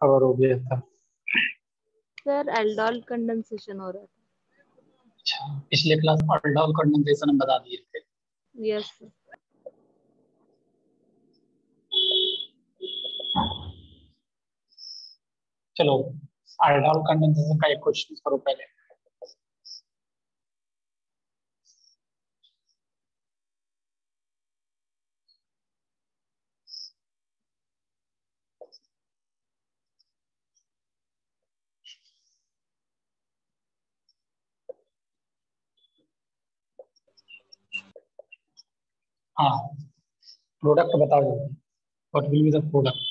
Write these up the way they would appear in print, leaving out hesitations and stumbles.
Cover हो गया था। सर एल्डोल कंडेंसेशन हो रहा था। अच्छा, पिछले क्लास में अल्डोल कंडेंसेशन हम बता दिए थे। Yes sir. चलो अल्डोल कंडेंसेशन का एक क्वेश्चन करो पहले। हाँ, प्रोडक्ट बताओ, what will be the product.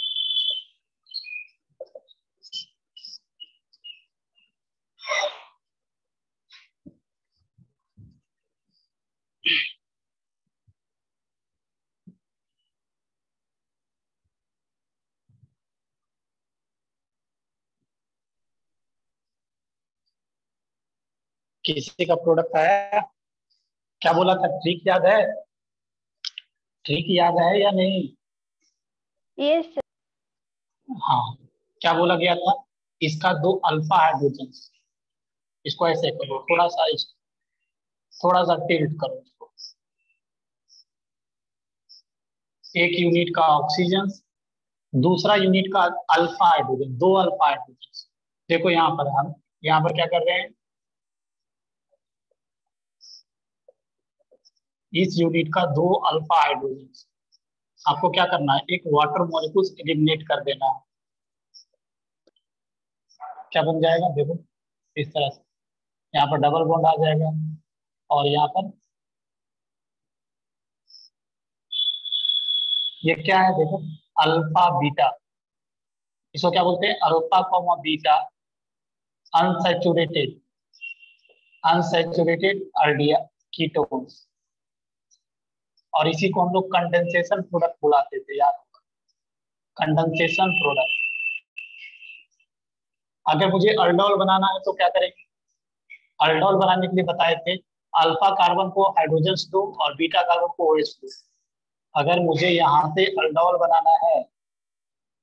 किसी का प्रोडक्ट आया? क्या बोला था, ट्रिक याद है? ट्रिक याद है या नहीं? Yes sir. हाँ, क्या बोला गया था? इसका दो अल्फा हाइड्रोजन, इसको ऐसे करो, थोड़ा सा टिल्ट करो इसको। एक यूनिट का ऑक्सीजन, दूसरा यूनिट का अल्फा हाइड्रोजन, दो अल्फा हाइड्रोजन। देखो यहाँ पर हम यहाँ पर क्या कर रहे हैं, इस यूनिट का दो अल्फा हाइड्रोजन, आपको क्या करना है, एक वाटर मॉलिक्यूल एलिमिनेट कर देना है। क्या बन जाएगा देखो, इस तरह से यहाँ पर डबल बॉन्ड आ जाएगा, और यहाँ पर ये क्या है देखो, अल्फा बीटा, इसको क्या बोलते हैं, alpha comma beta unsaturated unsaturated aldehyde ketones, और इसी को हम लोग कंडेंसेशन प्रोडक्ट बुलाते थे यार, कंडेंसेशन प्रोडक्ट। अगर मुझे अल्डोल बनाना है तो क्या करेंगे, अल्डोल बनाने के लिए बताए थे अल्फा कार्बन को हाइड्रोजन दो और बीटा कार्बन को OH दो। अगर मुझे यहाँ से अल्डोल बनाना है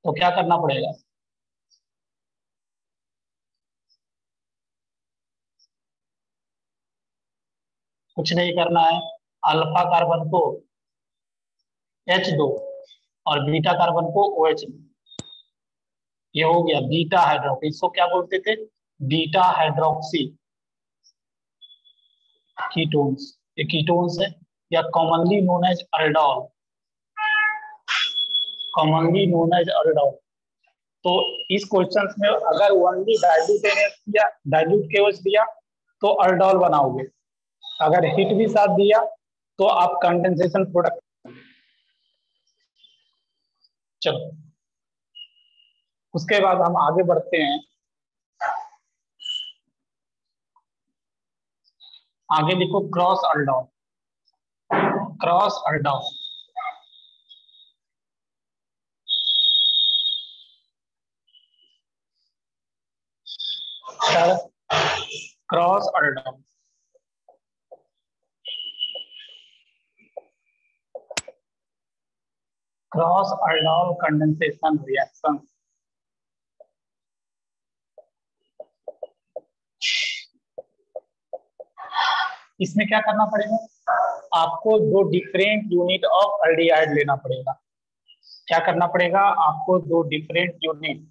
तो क्या करना पड़ेगा, कुछ नहीं करना है, अल्फा कार्बन को H दो और बीटा कार्बन को OH दो, ये हो गया बीटा हाइड्रोक्सी। इसको क्या बोलते थे, बीटा हाइड्रोक्सी कीटोन्स, ये कीटोन्स है, या commonly known as aldol, commonly known as aldol. तो इस क्वेश्चन में अगर ओनली डाइल्यूट केवल दिया तो अल्डोल बनाओगे, अगर हिट भी साथ दिया तो आप कंडेंसेशन प्रोडक्ट। चलो उसके बाद हम आगे बढ़ते हैं, आगे देखो cross aldol, cross aldol, cross aldol, cross aldol condensation reaction. इसमें क्या करना पड़ेगा, आपको दो डिफरेंट यूनिट ऑफ एल्डिहाइड लेना पड़ेगा। क्या करना पड़ेगा आपको, दो डिफरेंट यूनिट,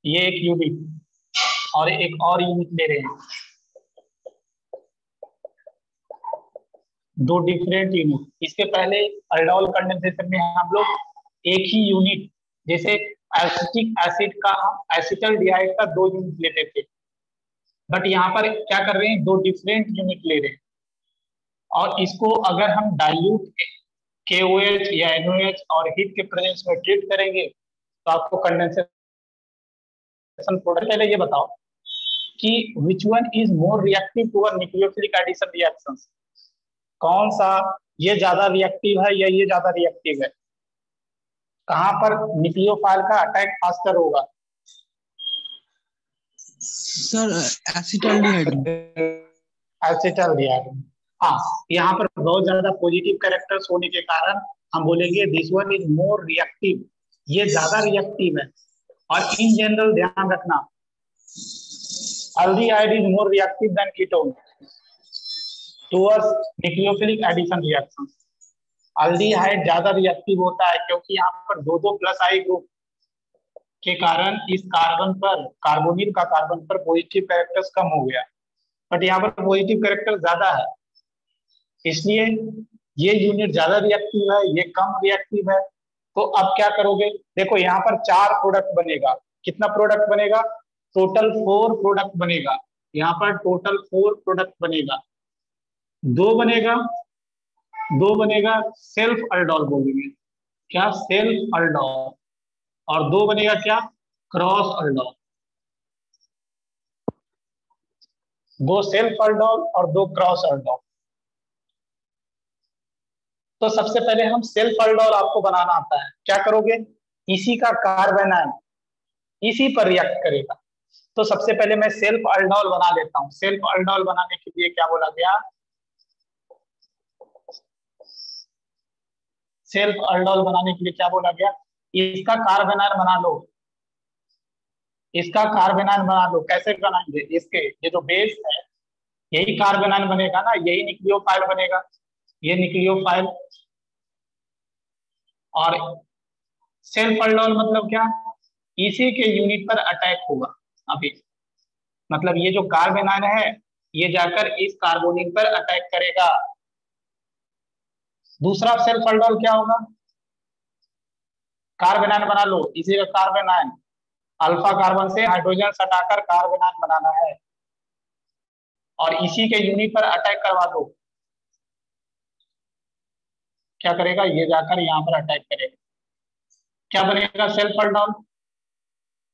ये एक यूनिट और एक और यूनिट ले रहे हैं, दो डिफरेंट यूनिट। इसके पहले अल्डोल कंडेंसेशन में हम लोग एक ही यूनिट, जैसे एसिटिक एसिड का हम एसिटल्डिहाइड का दो यूनिट लेते थे, बट यहाँ पर क्या कर रहे हैं, दो डिफरेंट यूनिट ले रहे हैं, और इसको अगर हम डाइल्यूट KOH या NOH और हीट के प्रेजेंस में ट्रीट करेंगे तो आपको कंडेंसेशन प्रोडक्ट। पहले ये बताओ कि which one is more reactive toward nucleophilic addition reactions, कौन सा ये ज्यादा रिएक्टिव है या ये ज्यादा रिएक्टिव है, कहां पर न्यूक्लियोफाइल का अटैक फास्टर होगा? Sir acetaldehyde, acetaldehyde. हाँ, यहाँ पर बहुत ज्यादा पॉजिटिव कैरेक्टर्स होने के कारण हम बोलेंगे this one is more reactive ये ज्यादा रिएक्टिव है। और इन जनरल ध्यान रखना, aldehyde is more reactive than ketone towards nucleophilic addition reaction. Aldehyde ज्यादा रिएक्टिव होता है क्योंकि यहाँ पर दो दो प्लस आई ग्रुप के कारण इस कार्बन पर, कार्बोनिल का कार्बन पर पॉजिटिव कैरेक्टर्स कम हो गया, बट यहाँ पर पॉजिटिव कैरेक्टर ज्यादा है, इसलिए ये यूनिट ज्यादा रिएक्टिव है, ये कम रिएक्टिव है। तो अब क्या करोगे, देखो यहाँ पर 4 प्रोडक्ट बनेगा। कितना प्रोडक्ट बनेगा? टोटल 4 प्रोडक्ट बनेगा। यहाँ पर टोटल 4 प्रोडक्ट बनेगा। दो बनेगा सेल्फ अल्डोल बोलेंगे, क्या? Self aldol. और दो बनेगा क्या? Cross aldol. दो सेल्फ अल्डोल और दो क्रॉस अल्डोल। तो सबसे पहले हम सेल्फ अल्डोल आपको बनाना आता है। क्या करोगे? इसी का कार्बन आयन इसी पर रिएक्ट करेगा। तो सबसे पहले मैं सेल्फ अल्डोल बना लेता हूं। सेल्फ अल्डोल बनाने के लिए क्या बोला गया? सेल्फ अल्डोल बनाने के लिए क्या बोला गया? इसका कार्बन आयन बना लो, इसका कार्बन आयन बना लो। कैसे बनाएंगे? इसके ये जो बेस है यही कार्बन आयन बनेगा ना, यही न्यूक्लियोफाइल बनेगा, ये न्यूक्लियोफाइल। और सेल्फ अल्डोल मतलब क्या? इसी के यूनिट पर अटैक होगा। अभी मतलब ये जो कार्बन आयन है ये जाकर इस कार्बोनिल पर अटैक करेगा। दूसरा सेल्फ अल्डोल क्या होगा? कार्बन आयन बना लो, इसी का कार्बन आयन, अल्फा कार्बन से हाइड्रोजन हटाकर कार्बन आयन बनाना है और इसी के यूनिट पर अटैक करवा दो। क्या करेगा? ये जाकर यहाँ पर अटैक करेगा। क्या बनेगा? Self aldol.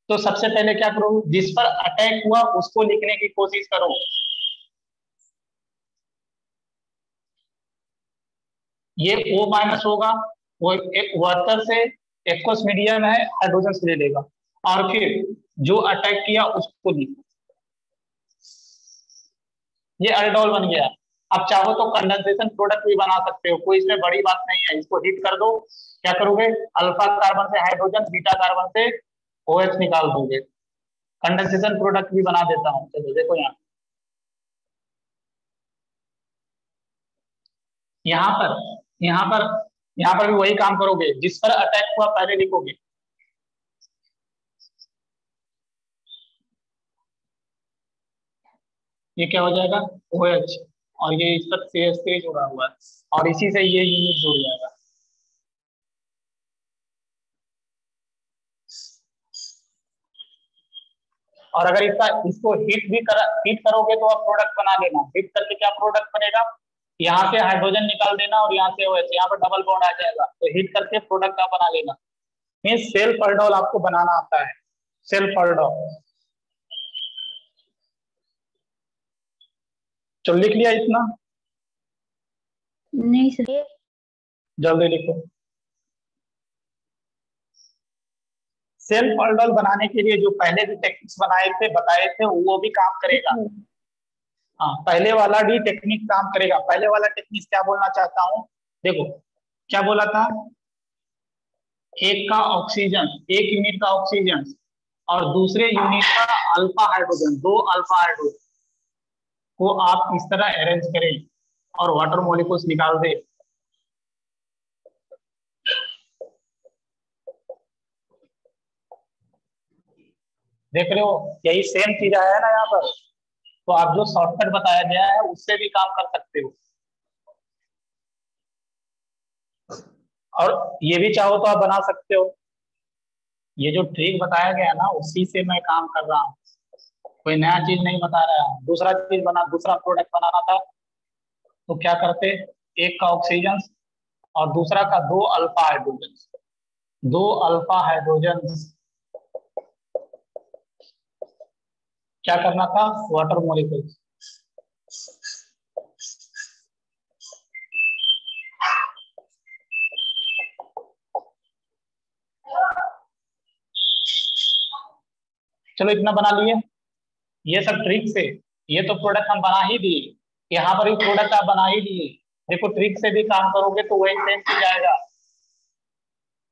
तो सबसे पहले क्या करो, जिस पर अटैक हुआ उसको लिखने की कोशिश करो। ये O माइनस होगा, वो एक वाटर से एक्वस मीडियम है, हाइड्रोजन से ले लेगा और फिर जो अटैक किया उसको लिखो। ये अल्डोल बन गया। अब चाहो तो कंडेंसेशन प्रोडक्ट भी बना सकते हो, कोई इसमें बड़ी बात नहीं है। इसको हीट कर दो। क्या करोगे? अल्फा कार्बन से हाइड्रोजन, बीटा कार्बन से OH निकाल दोगे। कंडेंसेशन प्रोडक्ट भी बना देता हूँ। चलो देखो यहाँ पर यहाँ पर भी वही काम करोगे। जिस पर अटैक हुआ पहले लिखोगे। ये क्या हो जाएगा? OH और ये इस पर CH3 जुड़ा हुआ है और इसी से ये यूनिट जुड़ जाएगा। और अगर इसको हीट करोगे तो आप प्रोडक्ट बना लेना। हीट करके क्या प्रोडक्ट बनेगा? यहाँ से हाइड्रोजन निकाल देना और यहाँ से OH, यहाँ पर डबल बॉन्ड आ जाएगा। तो हीट करके प्रोडक्ट आप बना लेना। मींस सेल्फ अल्डोल आपको बनाना आता है। Self aldol. चलो लिख लिया इतना? नहीं सर। जल्दी लिखो। सेल्फ अल्डोल बनाने के लिए जो पहले भी टेक्निक्स बताए थे वो भी काम करेगा। हाँ, पहले वाला भी टेक्निक काम करेगा। पहले वाला टेक्निक क्या बोलना चाहता हूँ, देखो क्या बोला था? एक का ऑक्सीजन, एक यूनिट का ऑक्सीजन और दूसरे यूनिट का अल्फा हाइड्रोजन, 2 अल्फा हाइड्रोजन को आप इस तरह अरेंज करें और वाटर मॉलिक्यूल्स निकाल दे। देख रहे हो, यही सेम चीज आया है ना यहाँ पर। तो आप जो शॉर्टकट बताया गया है उससे भी काम कर सकते हो। और ये भी चाहो तो आप बना सकते हो। ये जो ट्रिक बताया गया ना उसी से मैं काम कर रहा हूँ, कोई नया चीज नहीं बता रहा है। दूसरा प्रोडक्ट बनाना था तो क्या करते? एक का ऑक्सीजन और दूसरा का 2 अल्फा हाइड्रोजन, 2 अल्फा हाइड्रोजन। क्या करना था? Water molecule. चलो इतना बना लिए। ये सब ट्रिक से, ये तो प्रोडक्ट हम बना ही दिए, यहाँ पर भी प्रोडक्ट आप बना ही दिए। देखो ट्रिक से भी काम करोगे तो वही सेम चीज आएगा।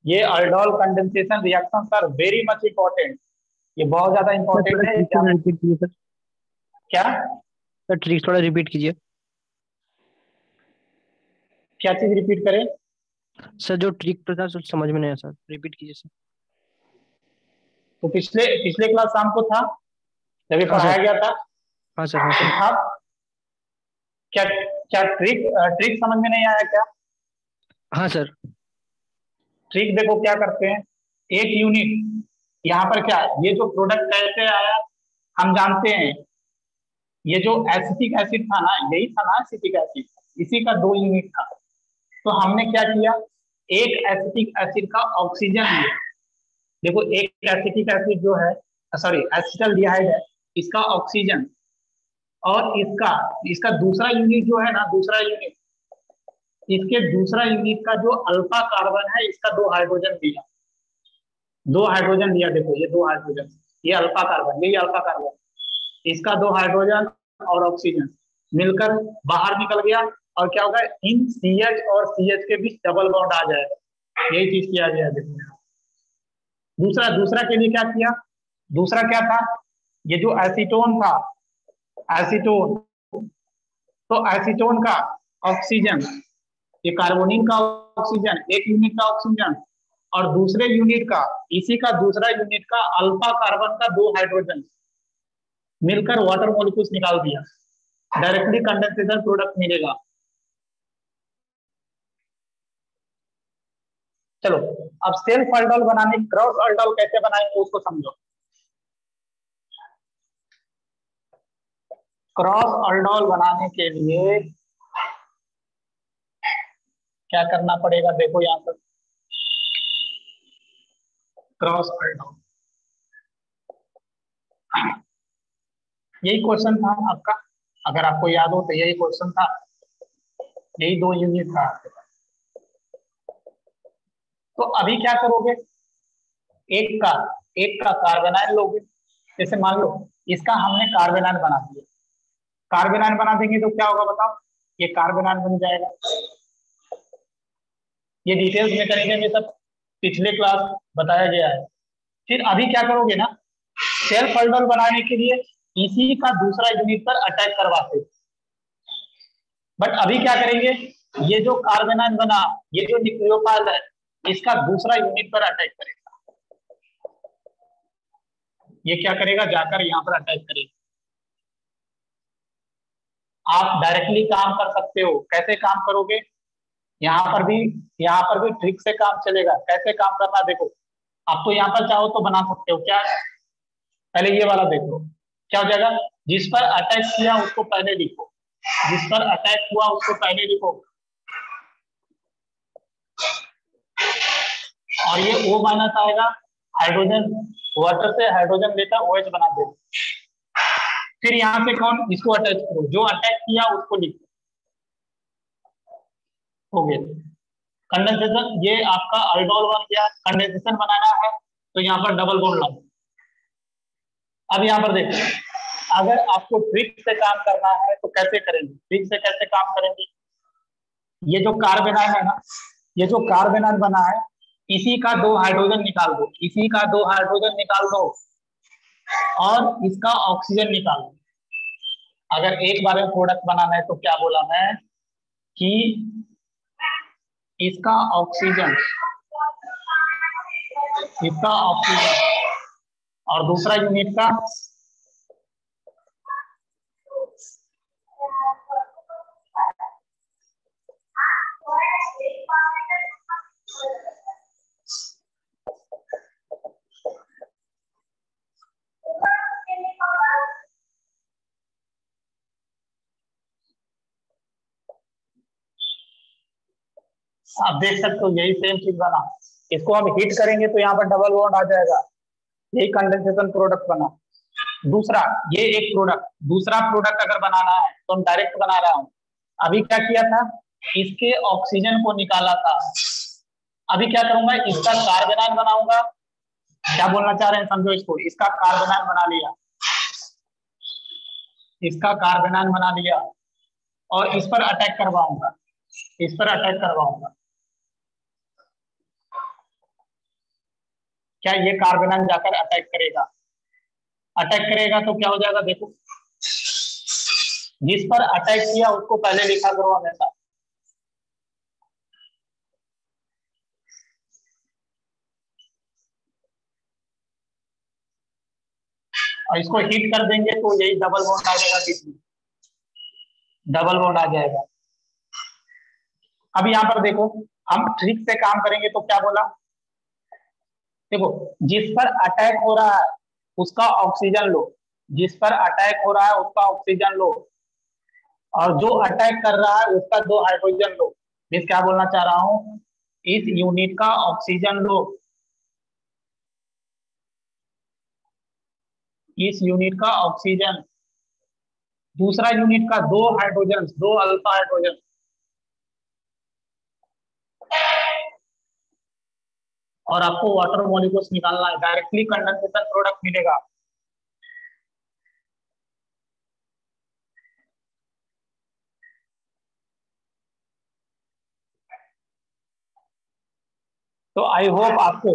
ये aldol condensation reaction sir very much important, ये बहुत ज्यादा इंपॉर्टेंट है। रिपीट कीजिए सर। क्या सर ट्रिक थोड़ा रिपीट कीजिए। क्या चीज रिपीट करें? सर जो ट्रिक तो था सर समझ में नहीं आया सर, रिपीट कीजिए सर। तो पिछले पिछले क्लास शाम को था जब ये हाँ पढ़ाया सर। गया था। हाँ सर। हाँ सर। था क्या? क्या ट्रिक ट्रिक समझ में नहीं आया क्या? हाँ सर। ट्रिक देखो क्या करते हैं, एक यूनिट यहाँ पर क्या, ये जो प्रोडक्ट कैसे आया हम जानते हैं। ये जो एसिटिक एसिड था ना, यही था ना एसिटिक एसिड, इसी का 2 यूनिट था। तो हमने क्या किया, एक एसिटिक एसिड का ऑक्सीजन लिया। देखो एक एसिटिक एसिड जो है, सॉरी एसिटल्डिहाइड है, इसका ऑक्सीजन, और इसका इसका दूसरा यूनिट जो है ना, दूसरा यूनिट, इसके दूसरा यूनिट का जो अल्फा कार्बन है, इसका 2 हाइड्रोजन दिया, 2 हाइड्रोजन दिया। देखो ये 2 हाइड्रोजन, ये अल्फा कार्बन, यही अल्फा कार्बन, इसका 2 हाइड्रोजन और ऑक्सीजन मिलकर बाहर निकल गया, और क्या होगा, इन CH और CH के बीच डबल बॉन्ड आ जाएगा। यही चीज किया गया। देखो दूसरा दूसरा के लिए क्या किया, दूसरा क्या था, ये जो एसीटोन था, एसीटोन, तो एसीटोन का ऑक्सीजन, ये कार्बोनिल का ऑक्सीजन, एक यूनिट का ऑक्सीजन, और दूसरे यूनिट का, इसी का दूसरा यूनिट का अल्फा कार्बन का 2 हाइड्रोजन मिलकर वाटर मॉलिक्यूल्स निकाल दिया, डायरेक्टली कंडेंसेशन प्रोडक्ट मिलेगा। चलो अब सेल्फ अल्डोल बनाने, क्रॉस अल्डोल कैसे बनाएंगे उसको समझो। क्रॉस अल्डोल बनाने के लिए क्या करना पड़ेगा, देखो यहां पर क्रॉस अल्डोल, यही क्वेश्चन था आपका, अगर आपको याद हो तो यही क्वेश्चन था, यही 2 यूनिट था। तो अभी क्या करोगे, एक का कार्बेनाइल लोगे। जैसे मान लो इसका हमने कार्बेनाइल बना दिया, कार्बेनाइल बना देंगे तो क्या होगा बताओ, ये कार्बेनाइल बन जाएगा। ये डिटेल्स में करेंगे, ये सब पिछले क्लास बताया गया है। फिर अभी क्या करोगे ना, सेल्फ अल्डोल बनाने के लिए इसी का दूसरा यूनिट पर अटैक करवाते, बट अभी क्या करेंगे, ये जो कार्बेनाइल बना, ये जो न्यूक्लियोफाइल है, इसका दूसरा यूनिट पर अटैक करेगा। ये क्या करेगा, जाकर यहाँ पर अटैच करेगा। आप डायरेक्टली काम कर सकते हो, कैसे काम करोगे, यहाँ पर भी ट्रिक से काम चलेगा। कैसे काम करना देखो, आप तो यहाँ पर चाहो तो बना सकते हो। क्या, पहले ये वाला देखो क्या हो जाएगा, जिस पर अटैक किया उसको पहले लिखो, जिस पर अटैक हुआ उसको पहले लिखो, और ये O माइनस आएगा, हाइड्रोजन, वाटर से हाइड्रोजन लेकर OH बना दे। फिर यहाँ से कौन, इसको अटैच करो, जो अटैक किया उसको लिखो, हो गया कंडेंसेशन। ये आपका अल्डोल बन गया। कंडेंसेशन बनाना है तो यहाँ पर डबल बॉन्ड लगाओ। अब यहाँ पर देखो, अगर आपको ट्रिक से काम करना है तो कैसे करेंगे, ट्रिक से कैसे काम करेंगे, ये जो कार्बेनाइल है ना, ये जो कार्बेनाइल बना है, इसी का 2 हाइड्रोजन निकाल दो, इसी का 2 हाइड्रोजन निकाल दो, और इसका ऑक्सीजन निकाल दो। अगर एक बार में प्रोडक्ट बनाना है तो क्या बोला मैं, कि इसका ऑक्सीजन, और दूसरा यूनिट का आप देख सकते हो, यही सेम चीज बना। इसको हम हीट करेंगे तो यहाँ पर डबल बॉन्ड आ जाएगा, यही कंडेंसेशन प्रोडक्ट बना। दूसरा, ये एक प्रोडक्ट, दूसरा प्रोडक्ट अगर बनाना है तो हम डायरेक्ट बना रहा हूँ। अभी क्या किया था, इसके ऑक्सीजन को निकाला था। अभी क्या करूंगा, इसका कार्बेनाइल बनाऊंगा। क्या बोलना चाह रहे हैं समझो इसको, इसका कार्बेनाइल बना लिया, इसका कार्बेनाइल बना लिया, और इस पर अटैक करवाऊंगा, इस पर अटैक करवाऊंगा। क्या ये कार्बोनाइल जाकर अटैक करेगा? अटैक करेगा तो क्या हो जाएगा? देखो, जिस पर अटैक किया उसको पहले लिखा करो हमेशा। और इसको हिट कर देंगे तो यही डबल बॉन्ड आ जाएगा, बीच में डबल बॉन्ड आ जाएगा। अब यहाँ पर देखो, हम ट्रिक से काम करेंगे तो क्या बोला? देखो, जिस पर अटैक हो रहा है उसका ऑक्सीजन लो, जिस पर अटैक हो रहा है उसका ऑक्सीजन लो, और जो अटैक कर रहा है उसका 2 हाइड्रोजन लो। मैं क्या बोलना चाह रहा हूं, इस यूनिट का ऑक्सीजन लो, इस यूनिट का ऑक्सीजन, दूसरा यूनिट का 2 हाइड्रोजन, 2 अल्फा हाइड्रोजन, और आपको वाटर मॉलिक्यूल्स निकालना है, डायरेक्टली कंडेंसेशन प्रोडक्ट मिलेगा। तो आई होप आपको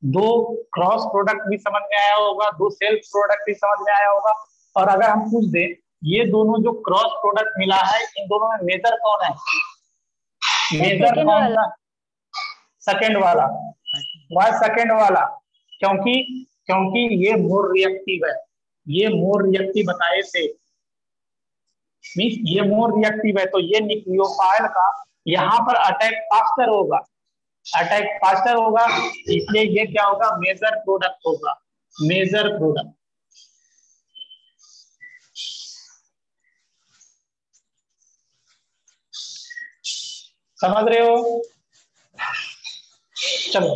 2 क्रॉस प्रोडक्ट भी समझ में आया होगा, 2 सेल्फ प्रोडक्ट भी समझ में आया होगा। और अगर हम पूछ दें ये दोनों जो क्रॉस प्रोडक्ट मिला है इन दोनों में मेजर कौन है? मेजर कौन सा? सेकेंड वाला। वाई सेकेंड वाला? क्योंकि ये मोर रिएक्टिव है, ये मोर रिएक्टिव बताए थे, मीन्स ये मोर रिएक्टिव है, तो ये न्यूक्लियोफाइल का यहाँ पर अटैक फास्टर होगा, अटैक फास्टर होगा, इसलिए ये क्या होगा? मेजर प्रोडक्ट होगा, मेजर प्रोडक्ट। समझ रहे हो? चलो,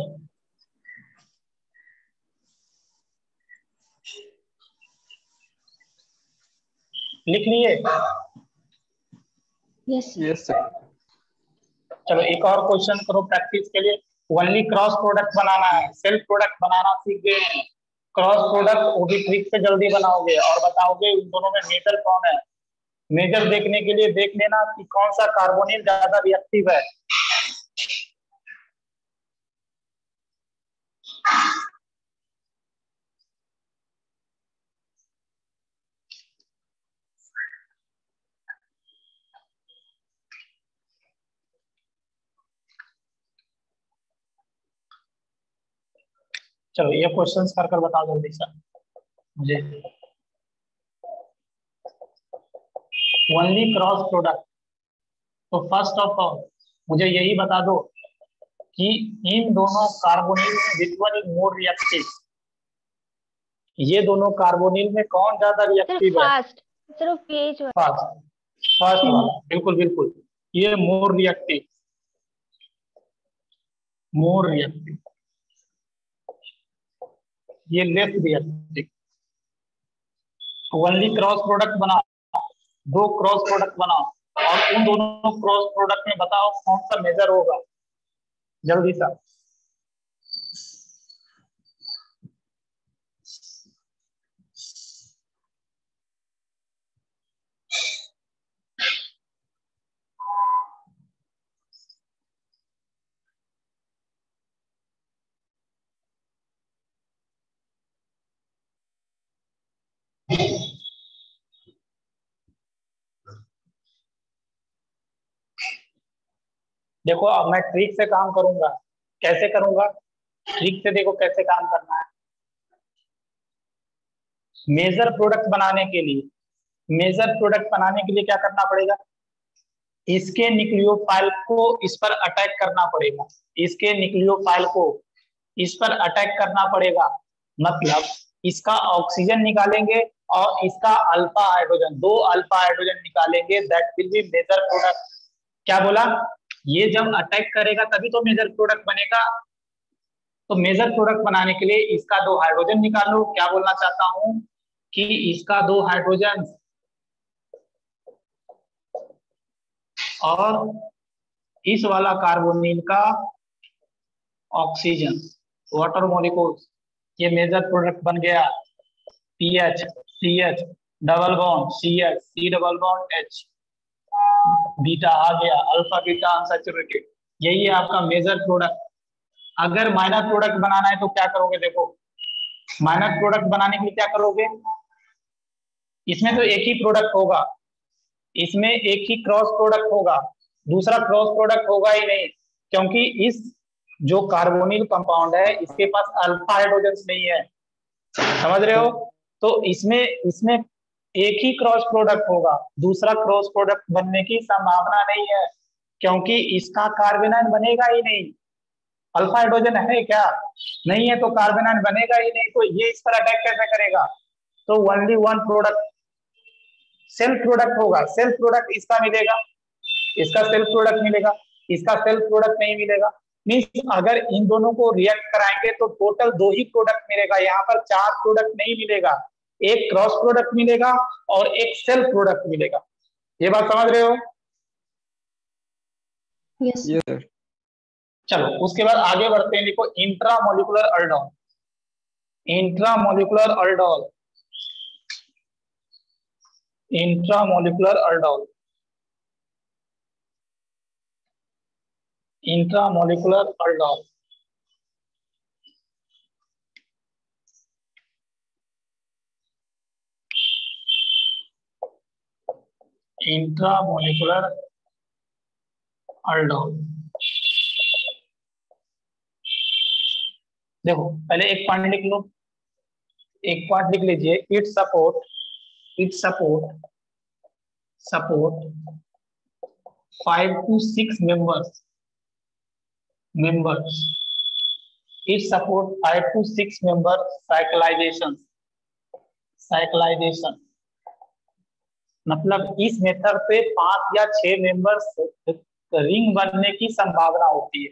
लिख लिए? Yes sir. चलो एक और क्वेश्चन करो प्रैक्टिस के लिए। ओनली क्रॉस प्रोडक्ट बनाना है, सेल्फ प्रोडक्ट बनाना सीख गए हैं, क्रॉस प्रोडक्ट वो भी ट्रिक से जल्दी बनाओगे और बताओगे उन दोनों में मेजर कौन है। मेजर देखने के लिए देख लेना कि कौन सा कार्बोनिल ज्यादा रिएक्टिव है। चलो ये क्वेश्चंस कर बताओ जल्दी से मुझे। ओनली क्रॉस प्रोडक्ट, तो फर्स्ट ऑफ ऑल मुझे यही बता दो कि इन दोनों कार्बोनिल में विच वन इज मोर रिएक्टिव? ये दोनों कार्बोनिल में कौन ज्यादा रिएक्टिव है? फास्ट, सिर्फ पीएच फर्स्ट, फर्स्ट वाला, बिल्कुल बिल्कुल, ये मोर रिएक्टिव, मोर रिएक्टिव, ये less reactive. Only cross product बनाओ, 2 क्रॉस प्रोडक्ट बनाओ और उन दोनों क्रॉस प्रोडक्ट में बताओ कौन सा मेजर होगा, जल्दी सा। देखो अब मैं ट्रिक से काम करूंगा, कैसे करूंगा? ट्रिक से देखो कैसे काम करना है। मेजर प्रोडक्ट बनाने के लिए, मेजर प्रोडक्ट बनाने के लिए क्या करना पड़ेगा? इसके न्यूक्लियोफाइल को इस पर अटैक करना पड़ेगा, इसके न्यूक्लियोफाइल को इस पर अटैक करना पड़ेगा, मतलब इसका ऑक्सीजन निकालेंगे और इसका अल्फा हाइड्रोजन, 2 अल्फा हाइड्रोजन निकालेंगे, that will be major product. क्या बोला? ये जब अटैक करेगा तभी तो मेजर प्रोडक्ट बनेगा। तो मेजर प्रोडक्ट बनाने के लिए इसका 2 हाइड्रोजन निकालो। क्या बोलना चाहता हूं कि इसका 2 हाइड्रोजन और इस वाला कार्बोनिल का ऑक्सीजन, वाटर मॉलिक्यूल्स, ये मेजर प्रोडक्ट बन गया। PH, CH, double bond, CH, C double bond H, beta आ गया, अल्फा बीटा अनसैचुरेटेड, यही है आपका मेजर प्रोडक्ट। अगर माइनर प्रोडक्ट बनाना है तो क्या करोगे? देखो माइनर प्रोडक्ट बनाने के लिए क्या करोगे, इसमें तो एक ही प्रोडक्ट होगा, इसमें एक ही क्रॉस प्रोडक्ट होगा, दूसरा क्रॉस प्रोडक्ट होगा ही नहीं, क्योंकि इस जो कार्बोनिल कंपाउंड है इसके पास अल्फा हाइड्रोजन नहीं है, समझ रहे हो? तो इसमें इसमें एक ही क्रॉस प्रोडक्ट होगा, दूसरा क्रॉस प्रोडक्ट बनने की संभावना नहीं है, क्योंकि इसका कार्बेनाइन बनेगा ही नहीं। अल्फा हाइड्रोजन है क्या? नहीं है, तो कार्बेनाइन बनेगा ही नहीं, तो ये इस पर अटैक कैसे करेगा? तो only one product self product होगा, सेल्फ प्रोडक्ट इसका मिलेगा, इसका सेल्फ प्रोडक्ट मिलेगा, इसका सेल्फ प्रोडक्ट नहीं मिलेगा। मीन्स अगर इन दोनों को रिएक्ट कराएंगे तो टोटल 2 ही प्रोडक्ट मिलेगा, यहाँ पर 4 प्रोडक्ट नहीं मिलेगा, एक क्रॉस प्रोडक्ट मिलेगा और एक सेल्फ प्रोडक्ट मिलेगा। ये बात समझ रहे हो? Yes Yes. चलो उसके बाद आगे बढ़ते हैं। देखो intramolecular aldol, intramolecular aldol, intramolecular aldol, intramolecular aldol. Intramolecular aldol, देखो पहले एक पॉइंट लिख लो, एक पॉइंट लिख लीजिए। It support, it support, support 5 to 6 members, it support 5 to 6 member cyclization, cyclization मतलब इस मेथड पे 5 या 6 मेंबर्स रिंग बनने की संभावना होती है।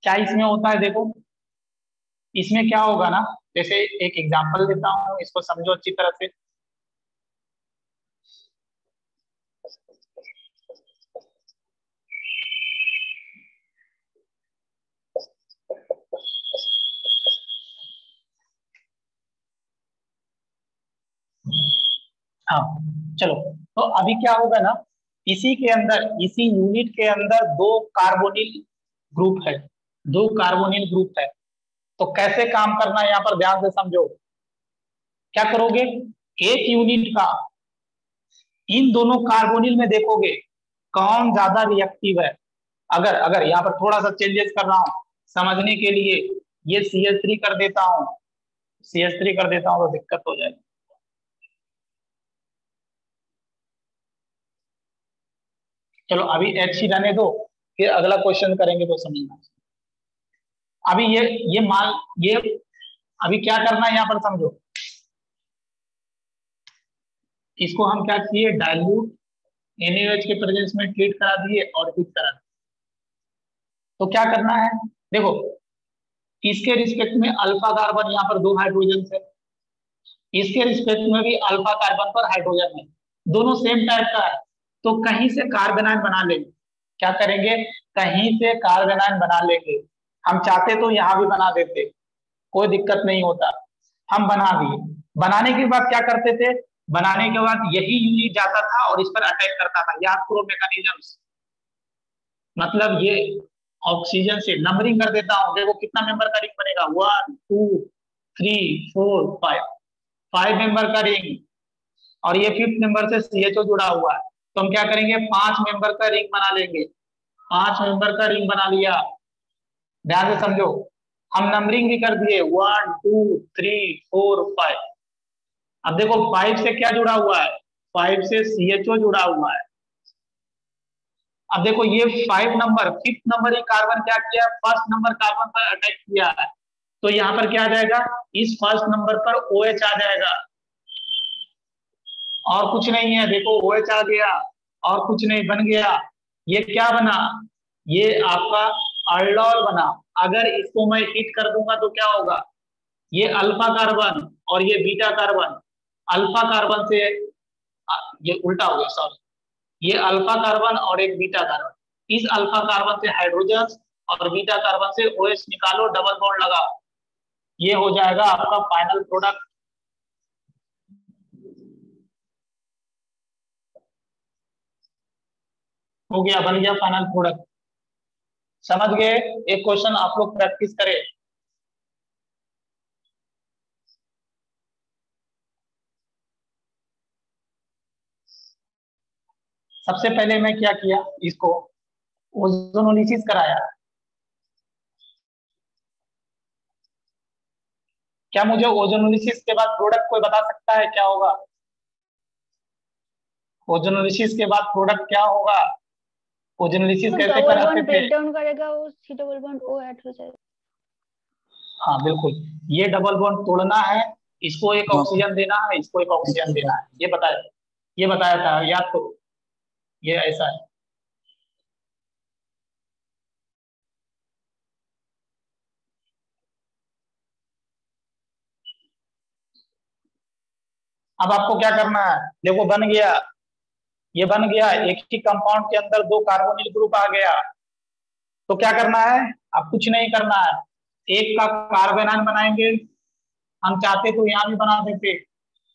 क्या इसमें होता है? देखो इसमें क्या होगा ना, जैसे एक एग्जांपल देता हूँ, इसको समझो अच्छी तरह से। हाँ चलो, तो अभी क्या होगा ना, इसी के अंदर, इसी यूनिट के अंदर 2 कार्बोनिल ग्रुप है, 2 कार्बोनिल ग्रुप है। तो कैसे काम करना है यहाँ पर ध्यान से समझो। क्या करोगे, एक यूनिट का इन दोनों कार्बोनिल में देखोगे कौन ज्यादा रिएक्टिव है। अगर अगर यहाँ पर थोड़ा सा चेंजेस कर रहा हूँ समझने के लिए, ये CH3 कर देता हूँ, CH3 कर देता हूँ तो दिक्कत हो जाएगी। चलो अभी H ही रहने दो, फिर अगला क्वेश्चन करेंगे तो समझना। अभी ये मान, ये अभी क्या करना है यहाँ पर समझो। इसको हम क्या किए, डाइल्यूट NaOH के प्रेजेंस में ट्रीट करा दिए और हीट करा दिए। तो क्या करना है, देखो इसके रिस्पेक्ट में अल्फा कार्बन यहाँ पर 2 हाइड्रोजन है, इसके रिस्पेक्ट में भी अल्फा कार्बन पर हाइड्रोजन है, दोनों सेम टाइप का है। तो कहीं से कार्बेनाइन बना लेंगे। क्या करेंगे, कहीं से कार्बेनाइन बना लेंगे। हम चाहते तो यहाँ भी बना देते, कोई दिक्कत नहीं होता, हम बना दिए। बनाने के बाद क्या करते थे, बनाने के बाद यही यूनिट जाता था और इस पर अटैक करता था। याद करो मैकेनिज्म, मतलब ये ऑक्सीजन से नंबरिंग कर देता हूँ, देखो कितना मेंबर का रिंग बनेगा, 1 2 3 4 5, 5 मेंबर का रिंग, और ये 5th मेंबर से CHO जुड़ा हुआ है। तो हम क्या करेंगे, 5 मेंबर का रिंग बना लेंगे, 5 मेंबर का रिंग बना लिया। ध्यान से समझो, हम नंबरिंग भी कर दिए 1 2 3 4 5। अब देखो 5 से क्या जुड़ा हुआ है, 5 से CHO जुड़ा हुआ है। अब देखो ये 5 नंबर, 5th नंबर ही कार्बन क्या किया, 1st नंबर कार्बन पर अटैक किया है। तो यहाँ पर क्या आ जाएगा, इस 1st नंबर पर OH आ जाएगा, और कुछ नहीं है। देखो OH आ गया और कुछ नहीं, बन गया। ये क्या बना, ये आपका अल्डोल बना। अगर इसको मैं हिट कर दूंगा तो क्या होगा, ये अल्फा कार्बन और ये बीटा कार्बन, अल्फा कार्बन से ये उल्टा हो गया सॉरी, ये अल्फा कार्बन और एक बीटा कार्बन, इस अल्फा कार्बन से हाइड्रोजन और बीटा कार्बन से OH निकालो, डबल बॉन्ड लगाओ, ये हो जाएगा आपका फाइनल प्रोडक्ट। हो गया, बन गया फाइनल प्रोडक्ट। समझ गए? एक क्वेश्चन आप लोग प्रैक्टिस करें। सबसे पहले मैं क्या किया, इसको ओजोनोलिसिस कराया। क्या मुझे ओजोनोलिसिस के बाद प्रोडक्ट कोई बता सकता है क्या होगा? ओजोनोलिसिस के बाद प्रोडक्ट क्या होगा? ओजोनोलिसिस कैसे डबल कराते बॉन्ड थे? ब्रेक डाउन करेगा, वो C double bond O add हो जाएगा। हाँ बिल्कुल, ये डबल बॉन्ड तोड़ना है, इसको एक हाँ। ऑक्सीजन देना है, इसको एक ऑक्सीजन देना है, ये बताया था, याद करो, ये ऐसा है। अब आपको क्या करना है, देखो बन गया, ये बन गया, एक ही कंपाउंड के अंदर दो कार्बोनिल ग्रुप आ गया। तो क्या करना है, अब कुछ नहीं करना है, एक का कार्बन आयन बनाएंगे, हम चाहते तो यहाँ भी बना देते,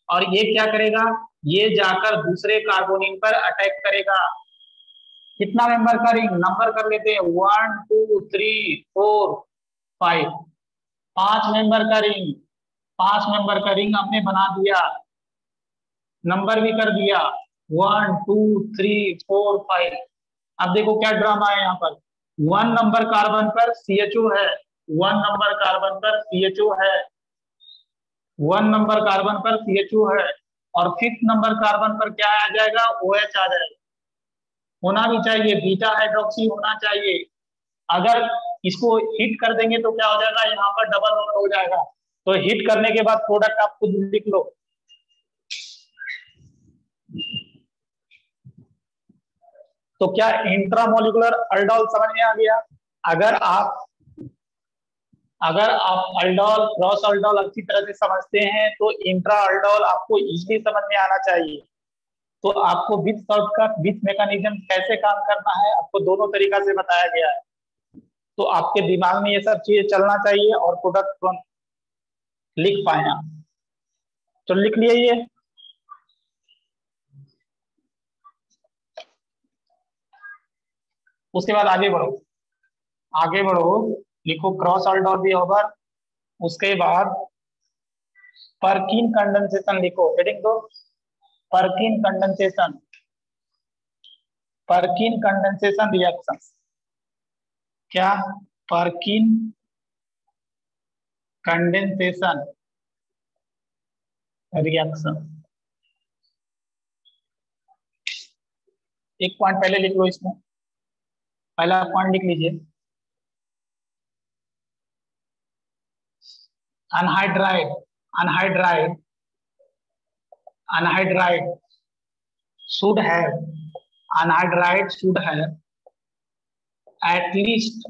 और ये क्या करेगा, ये जाकर दूसरे कार्बोनिल पर अटैक करेगा। कितना मेंबर का रिंग, नंबर कर लेते हैं, 1 2 3 4 5, 5 मेंबर का रिंग, 5 मेंबर का रिंग हमने बना दिया, नंबर भी कर दिया, 1 2 3 4 5। अब देखो क्या ड्रामा है यहाँ पर, 1 नंबर कार्बन पर CHO है, 1 नंबर कार्बन पर CHO है, 1 नंबर कार्बन पर CHO है, और 5th नंबर कार्बन पर क्या आ जाएगा, OH आ जाएगा। होना भी चाहिए, बीटा हाइड्रोक्सी होना चाहिए। अगर इसको हिट कर देंगे तो क्या हो जाएगा, यहाँ पर डबल बॉन्ड हो जाएगा। तो हिट करने के बाद प्रोडक्ट आप खुद लिख लो। तो क्या इंट्रामोलिकुलर अल्डोल समझ में आ गया? अगर आप अल्डोल क्रॉस अल्डोल अच्छी तरह से समझते हैं तो इंट्रा अल्डोल आपको इजीली समझ में आना चाहिए। तो आपको विथ शॉर्टकट विथ मैकेनिज्म कैसे काम करना है, आपको दोनों तरीका से बताया गया है। तो आपके दिमाग में ये सब चीजें चलना चाहिए और प्रोडक्ट तुरंत लिख पाए आप। तो लिख लिए ये, उसके बाद आगे बढ़ो, आगे बढ़ो, लिखो क्रॉस अल्डोल भी ओवर, उसके बाद पर्किन कंडेंसेशन लिखो, हेडिंग दो, Perkin condensation, Perkin condensation reaction. क्या? Perkin condensation reaction. एक पॉइंट पहले लिख लो, इसमें पहला पॉइंट लिख लीजिए, anhydride anhydride anhydride should have anhydride should have at least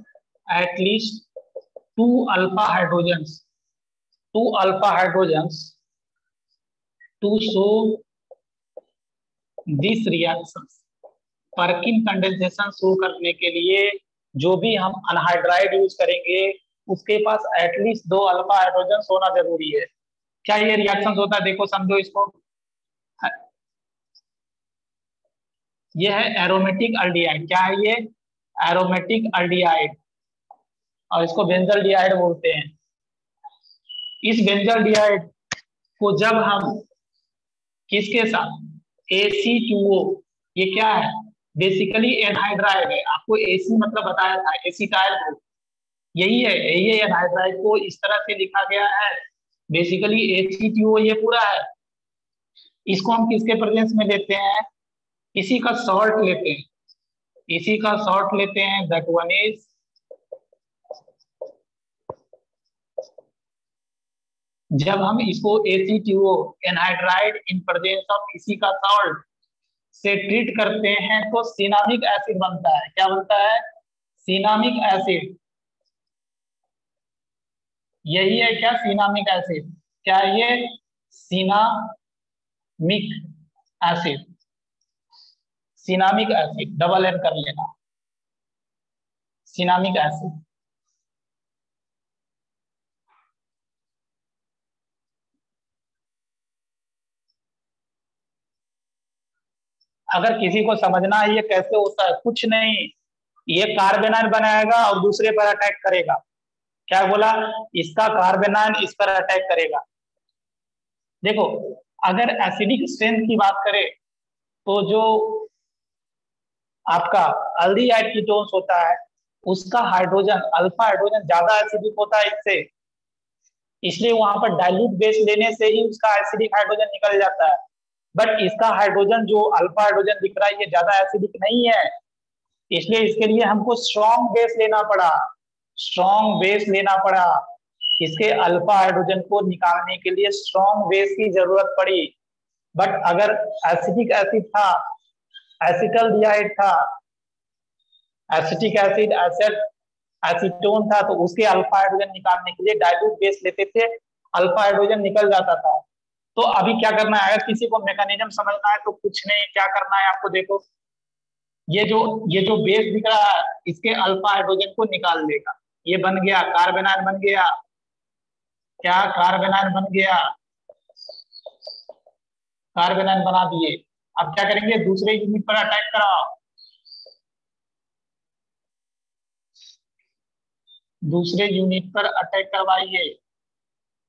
two alpha hydrogens to show this reactions। Perkin condensation show करने के लिए जो भी हम अनहाइड्राइड यूज करेंगे उसके पास एटलीस्ट 2 अल्फा हाइड्रोजन होना जरूरी है। क्या ये रिएक्शन होता है, देखो समझो इसको, ये है एरोमेटिक अल्डिहाइड। क्या है ये? एरोमेटिक अल्डिहाइड, और इसको बेंजल डिहाइड बोलते हैं। इस बेंजल डिहाइड को जब हम किसके साथ, AC2O, ये क्या है, बेसिकली एनहाइड्राइड है, आपको AC मतलब बताया था, एसिटाइल ग्रुप, यही है, यही एनहाइड्राइड को इस तरह से लिखा गया है, बेसिकली AC2O ये पूरा है। इसको हम किसके प्रेजेंस में लेते हैं, इसी का सॉल्ट लेते हैं, इसी का सॉल्ट लेते हैं, दैट वन इज जब हम इसको AC2O anhydride in presence of इसी का सॉल्ट से ट्रीट करते हैं तो सिनामिक एसिड बनता है। क्या बनता है? Cinnamic acid. यही है क्या, सिनामिक एसिड? क्या ये cinnamic acid, cinnamic acid double N कर लेना, सिनामिक एसिड। अगर किसी को समझना है ये कैसे होता है, कुछ नहीं, ये कार्बेनाइन बनाएगा और दूसरे पर अटैक करेगा। क्या बोला? इसका कार्बेनाइन इस पर अटैक करेगा। देखो, अगर एसिडिक स्ट्रेंथ की बात करें तो जो आपका एल्डिहाइड कीटोन्स होता है उसका हाइड्रोजन, अल्फा हाइड्रोजन ज्यादा एसिडिक होता है इससे, इसलिए वहां पर डाइल्यूट बेस लेने से ही उसका एसिडिक हाइड्रोजन निकल जाता है। बट इसका हाइड्रोजन जो अल्फा हाइड्रोजन दिख रहा है ये ज्यादा एसिडिक नहीं है, इसलिए इसके लिए हमको स्ट्रॉन्ग बेस लेना पड़ा, स्ट्रॉन्ग बेस लेना पड़ा। इसके अल्फा हाइड्रोजन को निकालने के लिए स्ट्रॉन्ग बेस की जरूरत पड़ी। बट अगर एसिडिक एसिड था, एसिटल्डिहाइड था, एसिटिक एसिड, एसीटोन था, तो उसके अल्फा हाइड्रोजन निकालने के लिए डाइल्यूट बेस लेते थे, अल्फा हाइड्रोजन निकल जाता था। तो अभी क्या करना है, अगर किसी को मैकेनिज्म समझना है तो कुछ नहीं, क्या करना है आपको, देखो ये जो बेस दिख रहा है इसके अल्फा हाइड्रोजन को निकाल लेगा। ये बन गया कार्बेनाइन, बन गया क्या, कार्बेनाइन बन गया, कार्बेनाइन बना दिए। अब क्या करेंगे, दूसरे यूनिट पर अटैक कराओ, दूसरे यूनिट पर अटैक करवाइए।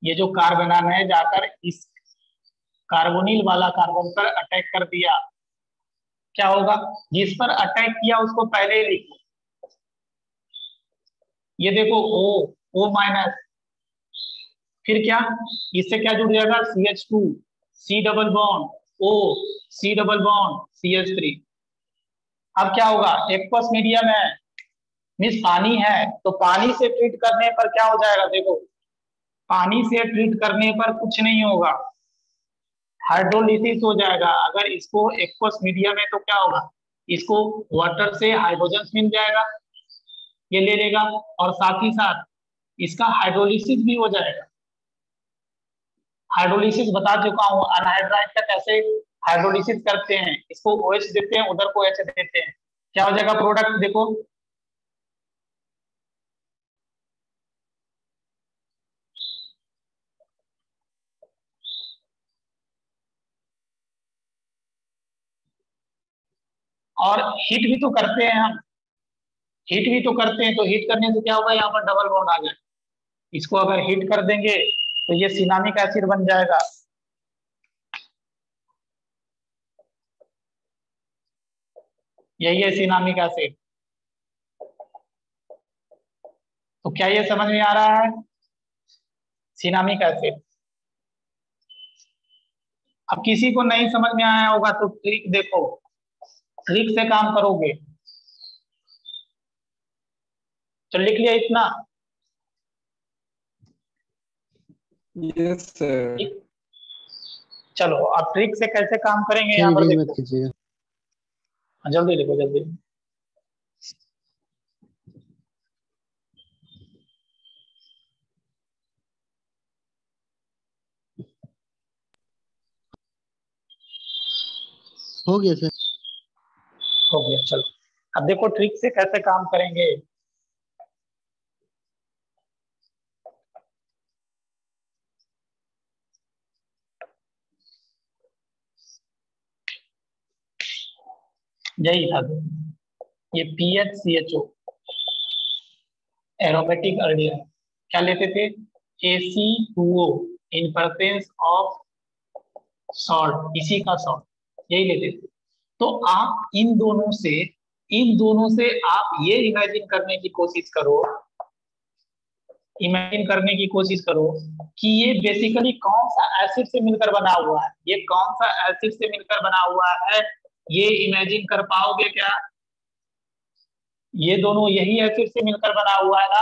ये जो कार्बेनाइन है जाकर इस कार्बोनिल वाला कार्बन पर अटैक कर दिया, क्या होगा, जिस पर अटैक किया उसको पहले लिखो। ये देखो O माइनस, फिर क्या, इससे क्या जुड़ जाएगा, CH2, C double bond O, C double bond CH3। अब क्या होगा, एक्वस मीडियम है, मीन्स पानी है, तो पानी से ट्रीट करने पर क्या हो जाएगा, देखो पानी से ट्रीट करने पर कुछ नहीं होगा, हाइड्रोलिसिस हो जाएगा। अगर इसको एक्वस मीडियम है तो क्या होगा, इसको वाटर से हाइड्रोजन मिल जाएगा, ये ले लेगा, और साथ ही साथ इसका हाइड्रोलिसिस भी हो जाएगा। हाइड्रोलिसिस बता चुका हूं, अनहाइड्राइड का कैसे हाइड्रोलिसिस करते हैं, इसको OH देते हैं, उधर को H देते हैं, क्या हो जाएगा प्रोडक्ट, देखो और हीट भी तो करते हैं हम, हीट भी तो करते हैं, तो हीट करने से क्या होगा, यहाँ पर डबल बॉन्ड आ जाए, इसको अगर हीट कर देंगे तो ये सिनामिक एसिड बन जाएगा। यही है सिनामिक एसिड। तो क्या ये समझ में आ रहा है, सिनामिक एसिड। अब किसी को नहीं समझ में आया होगा तो ट्रिक देखो, ट्रिक से काम करोगे। तो लिख लिया इतना, यस सर। चलो अब ट्रिक से कैसे काम करेंगे सर यहाँ पर इरेज मत देखो, कीजिएगा। जल्दी लिखो जल्दी। हो गया सर। हो गया, चलो अब देखो ट्रिक से कैसे काम करेंगे। यही था, ये PHCHO एरोमेटिक एल्डिहाइड, क्या लेते थे, AC2O in presence of salt, इसी का सॉल्ट, यही लेते थे। तो आप इन दोनों से आप ये इमेजिन करने की कोशिश करो, इमेजिन करने की कोशिश करो कि ये बेसिकली कौन सा एसिड से मिलकर बना हुआ है, ये कौन सा एसिड से मिलकर बना हुआ है, ये इमेजिन कर पाओगे क्या, ये दोनों यही एसिड से मिलकर बना हुआ है ना,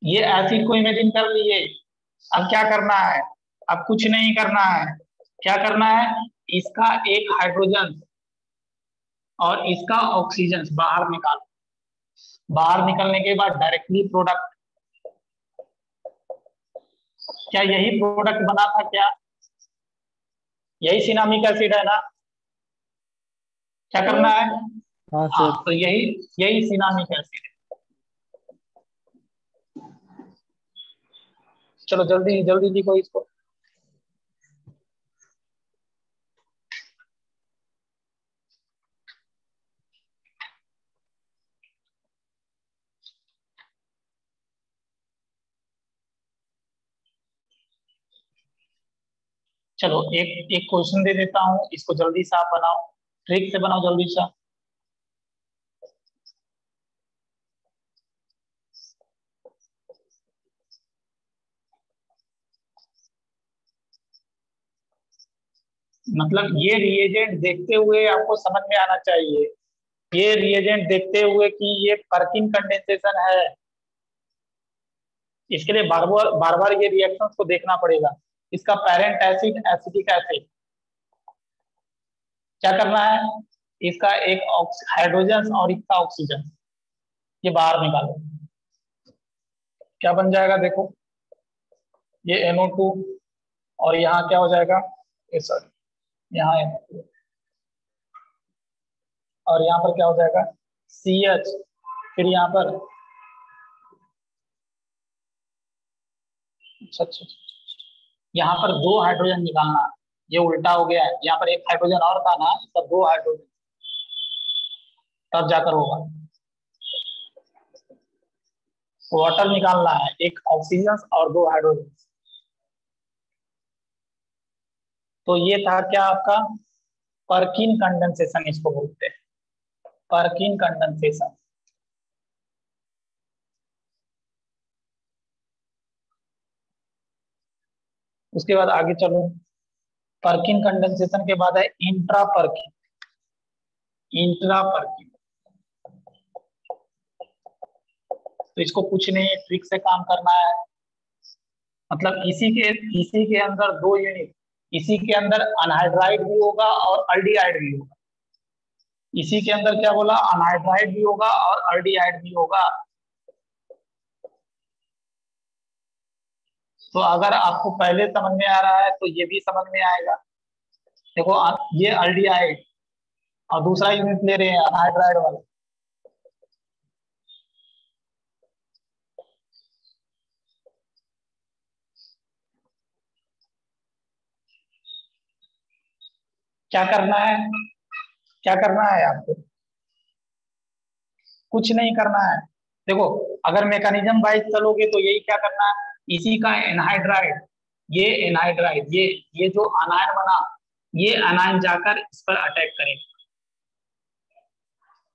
ये एसिड को इमेजिन कर लिए। अब क्या करना है, अब कुछ नहीं करना है, क्या करना है, इसका एक हाइड्रोजन और इसका ऑक्सीजन बाहर निकालो, बाहर निकलने के बाद डायरेक्टली प्रोडक्ट, क्या यही प्रोडक्ट बना था क्या, यही सिनामिक एसिड है ना, क्या करना है, हाँ हाँ सर। तो यही यही सिनामिक एसिड है। चलो जल्दी जल्दी लिखो इसको। चलो एक एक क्वेश्चन दे देता हूँ, इसको जल्दी से आप बनाओ, ट्रिक से बनाओ जल्दी से। मतलब ये रिएजेंट देखते हुए आपको समझ में आना चाहिए, ये रिएजेंट देखते हुए कि ये पर्किन कंडेंसेशन है, इसके लिए बार बार ये रिएक्शंस को देखना पड़ेगा। इसका पेरेंट एसिड एसिटिक एसिड, क्या करना है, इसका एक हाइड्रोजन और इसका ऑक्सीजन ये बाहर निकालो, क्या बन जाएगा देखो, ये NO2 और यहाँ क्या हो जाएगा, सॉरी यहाँ NO2 और यहाँ पर क्या हो जाएगा CH, फिर यहाँ पर अच्छा यहाँ पर 2 हाइड्रोजन निकालना, ये उल्टा हो गया है, यहाँ पर एक हाइड्रोजन और था ना, इसका 2 हाइड्रोजन, तब जाकर होगा। वाटर निकालना है, एक ऑक्सीजन और 2 हाइड्रोजन। तो ये था क्या आपका पर्किन कंडेंसेशन, इसको बोलते हैं पर्किन कंडेंसेशन। उसके बाद आगे चलो, पर्किन कंडेंसेशन के बाद है इंट्रा पर्किन। इंट्रा पर्किन तो इसको कुछ नहीं, ट्रिक से काम करना है। मतलब इसी के अंदर 2 यूनिट, इसी के अंदर अनहाइड्राइड भी होगा और अल्डिहाइड भी होगा। इसी के अंदर क्या बोला, अनहाइड्राइड भी होगा और अल्डिहाइड भी होगा। तो अगर आपको पहले समझ में आ रहा है तो ये भी समझ में आएगा। देखो ये अल्डिहाइड और दूसरा यूनिट ले रहे हैं अनहाइड्राइड वाला, क्या करना है, क्या करना है आपको, कुछ नहीं करना है। देखो अगर मैकेनिज्म वाइज चलोगे तो यही क्या करना है, इसी का एनहाइड्राइड, ये एनहाइड्राइड, ये जो अनायन बना, ये अनायन जाकर इस पर अटैक करेगा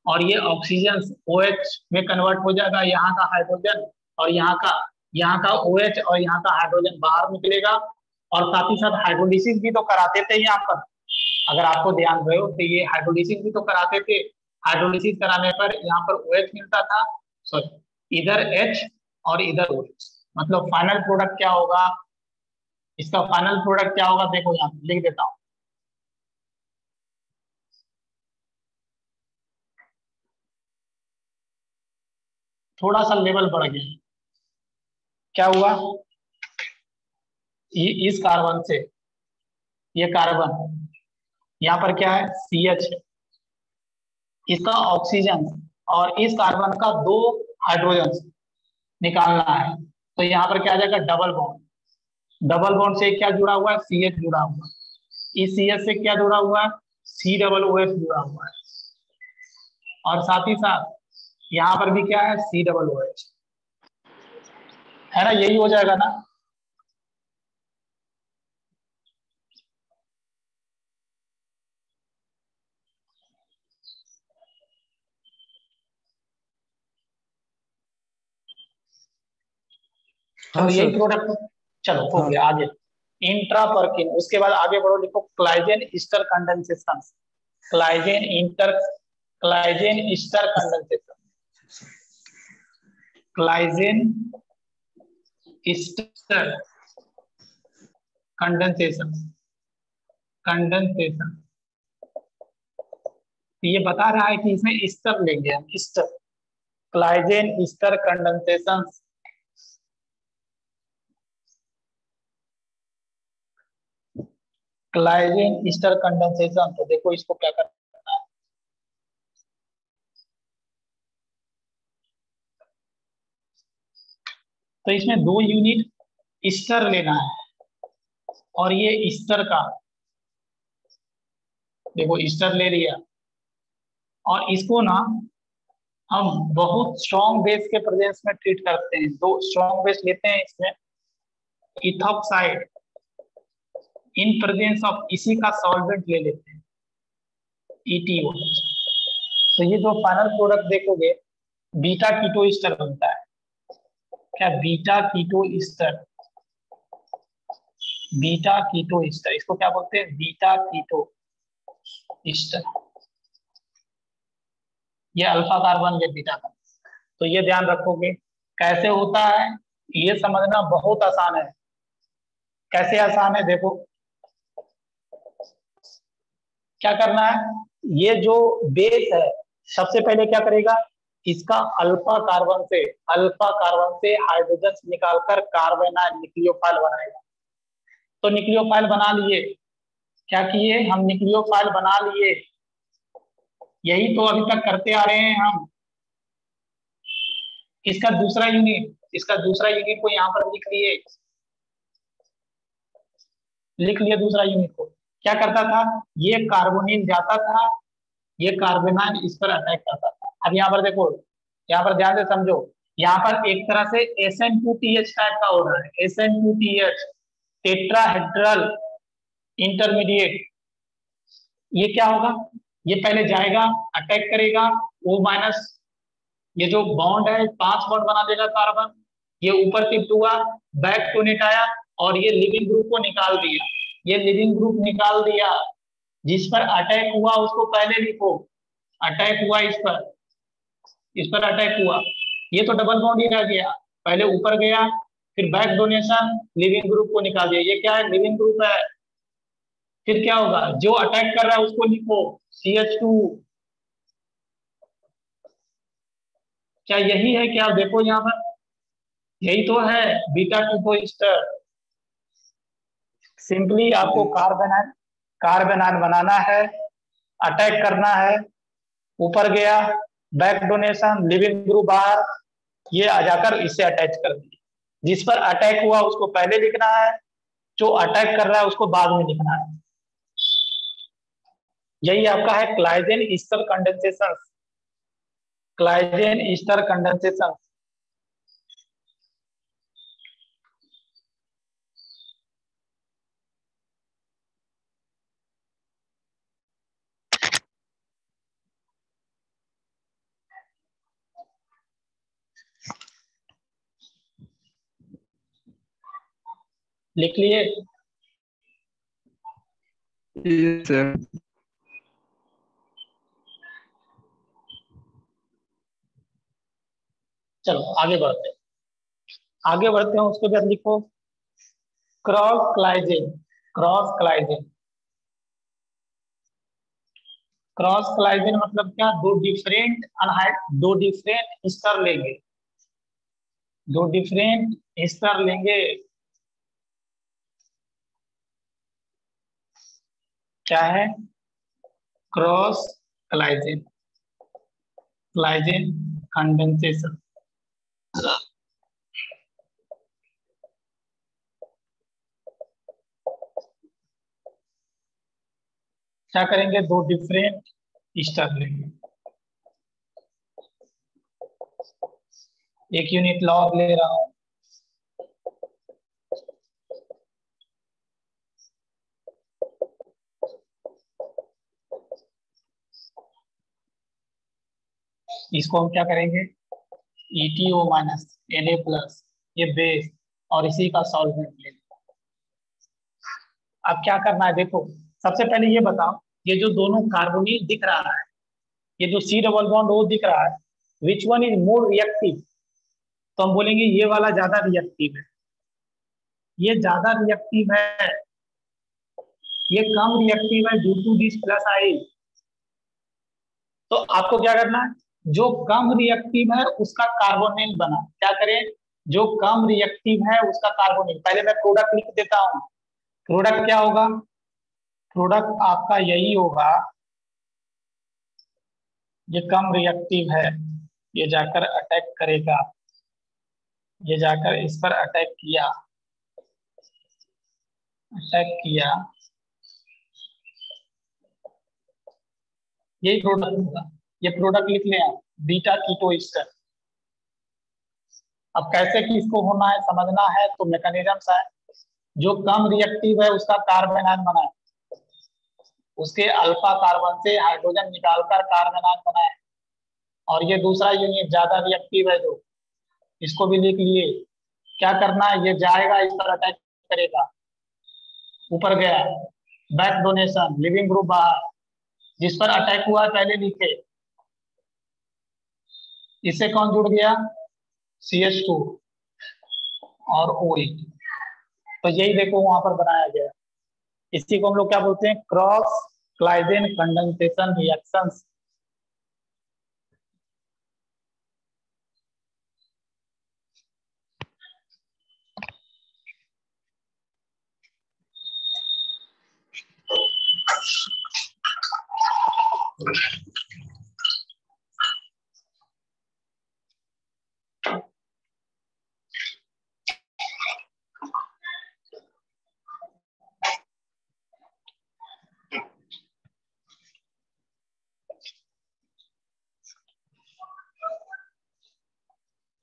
और ये ऑक्सीजन OH में कन्वर्ट हो जाएगा, यहाँ का हाइड्रोजन और यहाँ का OH और यहाँ का हाइड्रोजन बाहर निकलेगा। और साथ ही साथ हाइड्रोलिसिस भी तो कराते थे यहाँ पर, अगर आपको ध्यान रहे तो ये हाइड्रोलिसिस भी तो कराते थे। हाइड्रोलिसिस कराने पर यहाँ पर OH मिलता था, सॉरी इधर H और इधर OH, मतलब फाइनल प्रोडक्ट क्या होगा, इसका फाइनल प्रोडक्ट क्या होगा, देखो यहाँ लिख देता हूँ। थोड़ा सा लेवल बढ़ गया, क्या हुआ, इस कार्बन से ये कार्बन, यहाँ पर क्या है CH, इसका ऑक्सीजन और इस कार्बन का 2 हाइड्रोजन निकालना है। तो यहाँ पर क्या आ जाएगा डबल बॉन्ड, डबल बॉन्ड से क्या जुड़ा हुआ है CH जुड़ा हुआ है, इस CH से क्या जुड़ा हुआ है COOH जुड़ा हुआ है, और साथ ही साथ यहाँ पर भी क्या है COOH है ना, यही हो जाएगा ना। हाँ तो यही सर। प्रोडक्ट, चलो हो हाँ। गया आगे। इंट्रा पर्किन, उसके बाद आगे बढ़ो, लिखो Claisen ester condensation, Claisen ester condensation, Claisen ester condensation, condensation ये बता रहा है कि इसमें ईस्टर लेंगे हम, ester, Claisen ester condensation. Claisen ester condensation, तो देखो इसको क्या करना है, तो इसमें 2 यूनिट ईस्टर लेना है और ये ईस्टर का, देखो ईस्टर ले लिया और इसको ना हम बहुत स्ट्रॉन्ग बेस के प्रेजेंस में ट्रीट करते हैं। 2 स्ट्रॉन्ग बेस लेते हैं इसमें, इथॉक्साइड इन प्रेजेंस ऑफ इसी का सॉल्वेंट ले लेते हैं ETO। तो ये जो फाइनल प्रोडक्ट देखोगे बीटा कीटो ईस्टर बनता है। क्या? Beta keto ester. Beta keto ester, इसको क्या बोलते हैं? Beta keto ester. ये अल्फा कार्बन, ये बीटा कार्बन। तो ये ध्यान रखोगे कैसे होता है, ये समझना बहुत आसान है। कैसे आसान है? देखो क्या करना है, ये जो बेस है सबसे पहले क्या करेगा, इसका अल्फा कार्बन से हाइड्रोजन निकालकर कार्बोनाइल न्यूक्लियोफाइल बनाएगा। तो न्यूक्लियोफाइल बना लिए, क्या किए हम, न्यूक्लियोफाइल बना लिए। यही तो अभी तक करते आ रहे हैं हम। इसका दूसरा यूनिट को यहाँ पर लिख लिए दूसरा यूनिट को। क्या करता था, ये कार्बोनिल जाता था, ये कार्बोनाइल इस पर अटैक करता था। अब यहाँ पर देखो, यहाँ पर ध्यान से समझो, यहाँ पर एक तरह से SN2TH टाइप का हो रहा है। SN2TH tetrahedral intermediate. ये क्या होगा, ये पहले जाएगा अटैक करेगा O-, ये जो बॉन्ड है 5 बॉन्ड बना देगा कार्बन, ये ऊपर शिफ्ट हुआ, बैक टू नेट आया और ये लिविंग ग्रुप को निकाल दिया। ये लिविंग ग्रुप निकाल दिया, जिस पर अटैक हुआ उसको पहले लिखो। अटैक हुआ इस पर अटैक हुआ, ये तो डबल बॉन्ड ही रह गया। पहले ऊपर गया, फिर बैक डोनेशन, लिविंग ग्रुप को निकाल दिया। ये क्या है, लिविंग ग्रुप है। फिर क्या होगा, जो अटैक कर रहा है उसको लिखो CH2। क्या यही है? क्या देखो यहाँ पर, यही तो है बीटा कीटो ईस्टर। सिंपली आपको कार्बोनाइल बनाना है, अटैक करना है, ऊपर गया, बैक डोनेशन, लिविंग ग्रुप बाहर, ये आ जाकर इससे अटैच कर दिया। जिस पर अटैक हुआ उसको पहले लिखना है, जो अटैक कर रहा है उसको बाद में लिखना है। यही आपका है Claisen ester condensation. Claisen ester condensation. लिख लिए? Yes, sir. चलो आगे बढ़ते हैं। उसके बाद लिखो क्रॉस क्लाइजेन। क्रॉस क्लाइजेन मतलब क्या, दो डिफरेंट स्तर लेंगे, क्या है, क्रॉस क्लाइजेन कंडेंसेशन। क्या करेंगे, दो डिफरेंट स्तर लेंगे। एक यूनिट लॉग ले रहा हूं, इसको हम क्या करेंगे, ETO- Na+, ये बेस और इसी का सॉल्वेंट लेंगे। अब क्या करना है, देखो सबसे पहले ये बताओ, ये जो दोनों कार्बोनिल दिख रहा है, ये जो C डबल बॉन्ड O दिख रहा है, विच वन इज मोर रिएक्टिव? तो हम बोलेंगे ये वाला ज्यादा रिएक्टिव है, ये ज्यादा रिएक्टिव है, ये कम रिएक्टिव है ड्यू टू दिस प्लस आई। तो आपको क्या करना है, जो कम रिएक्टिव है उसका कार्बोनिल बना। क्या करें, जो कम रिएक्टिव है उसका कार्बोनिल। पहले मैं प्रोडक्ट लिख देता हूं। प्रोडक्ट क्या होगा, प्रोडक्ट आपका यही होगा, ये कम रिएक्टिव है, ये जाकर अटैक करेगा, ये जाकर इस पर अटैक किया, यही प्रोडक्ट होगा। ये प्रोडक्ट लिख लें आप, बीटा कीटो ईस्टर। अब कैसे कि इसको होना है समझना है तो मैकेनिज्म है, जो कम रिएक्टिव है उसका कार्बन आयन बना है, उसके अल्फा कार्बन से हाइड्रोजन निकालकर कार्बन आयन बना है। और ये दूसरा यूनिट ज्यादा रिएक्टिव है जो, इसको भी लिख लिए। क्या करना है, ये जाएगा इस पर अटैक करेगा, ऊपर गया बैक डोनेशन, लिविंग ग्रुप बाहर, जिस पर अटैक हुआ पहले लिखे, इससे कौन जुड़ गया, CH2 और OH। तो यही देखो वहां पर बनाया गया। इसी को हम लोग क्या बोलते हैं, क्रॉस क्लाइडेन कंडेंसेशन रिएक्शंस।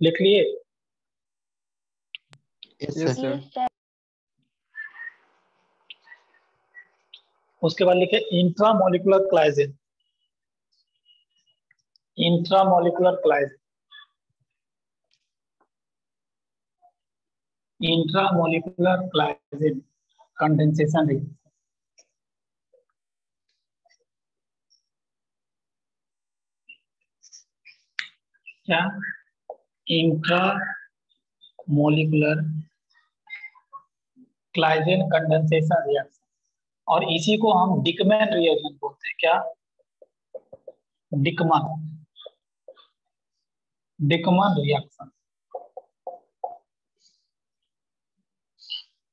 लिख लिए? Yes, Yes, sir. Yes, sir. उसके बाद लिखे intramolecular Claisen. Intramolecular Claisen, intramolecular Claisen condensation reaction. क्या, इंट्रामोलिकुलर क्लाइजेन कंडेंसेशन रिएक्शन, और इसी को हम डिकमैन रिएक्शन बोलते हैं। क्या, डिकमन, डिकमन रिएक्शन।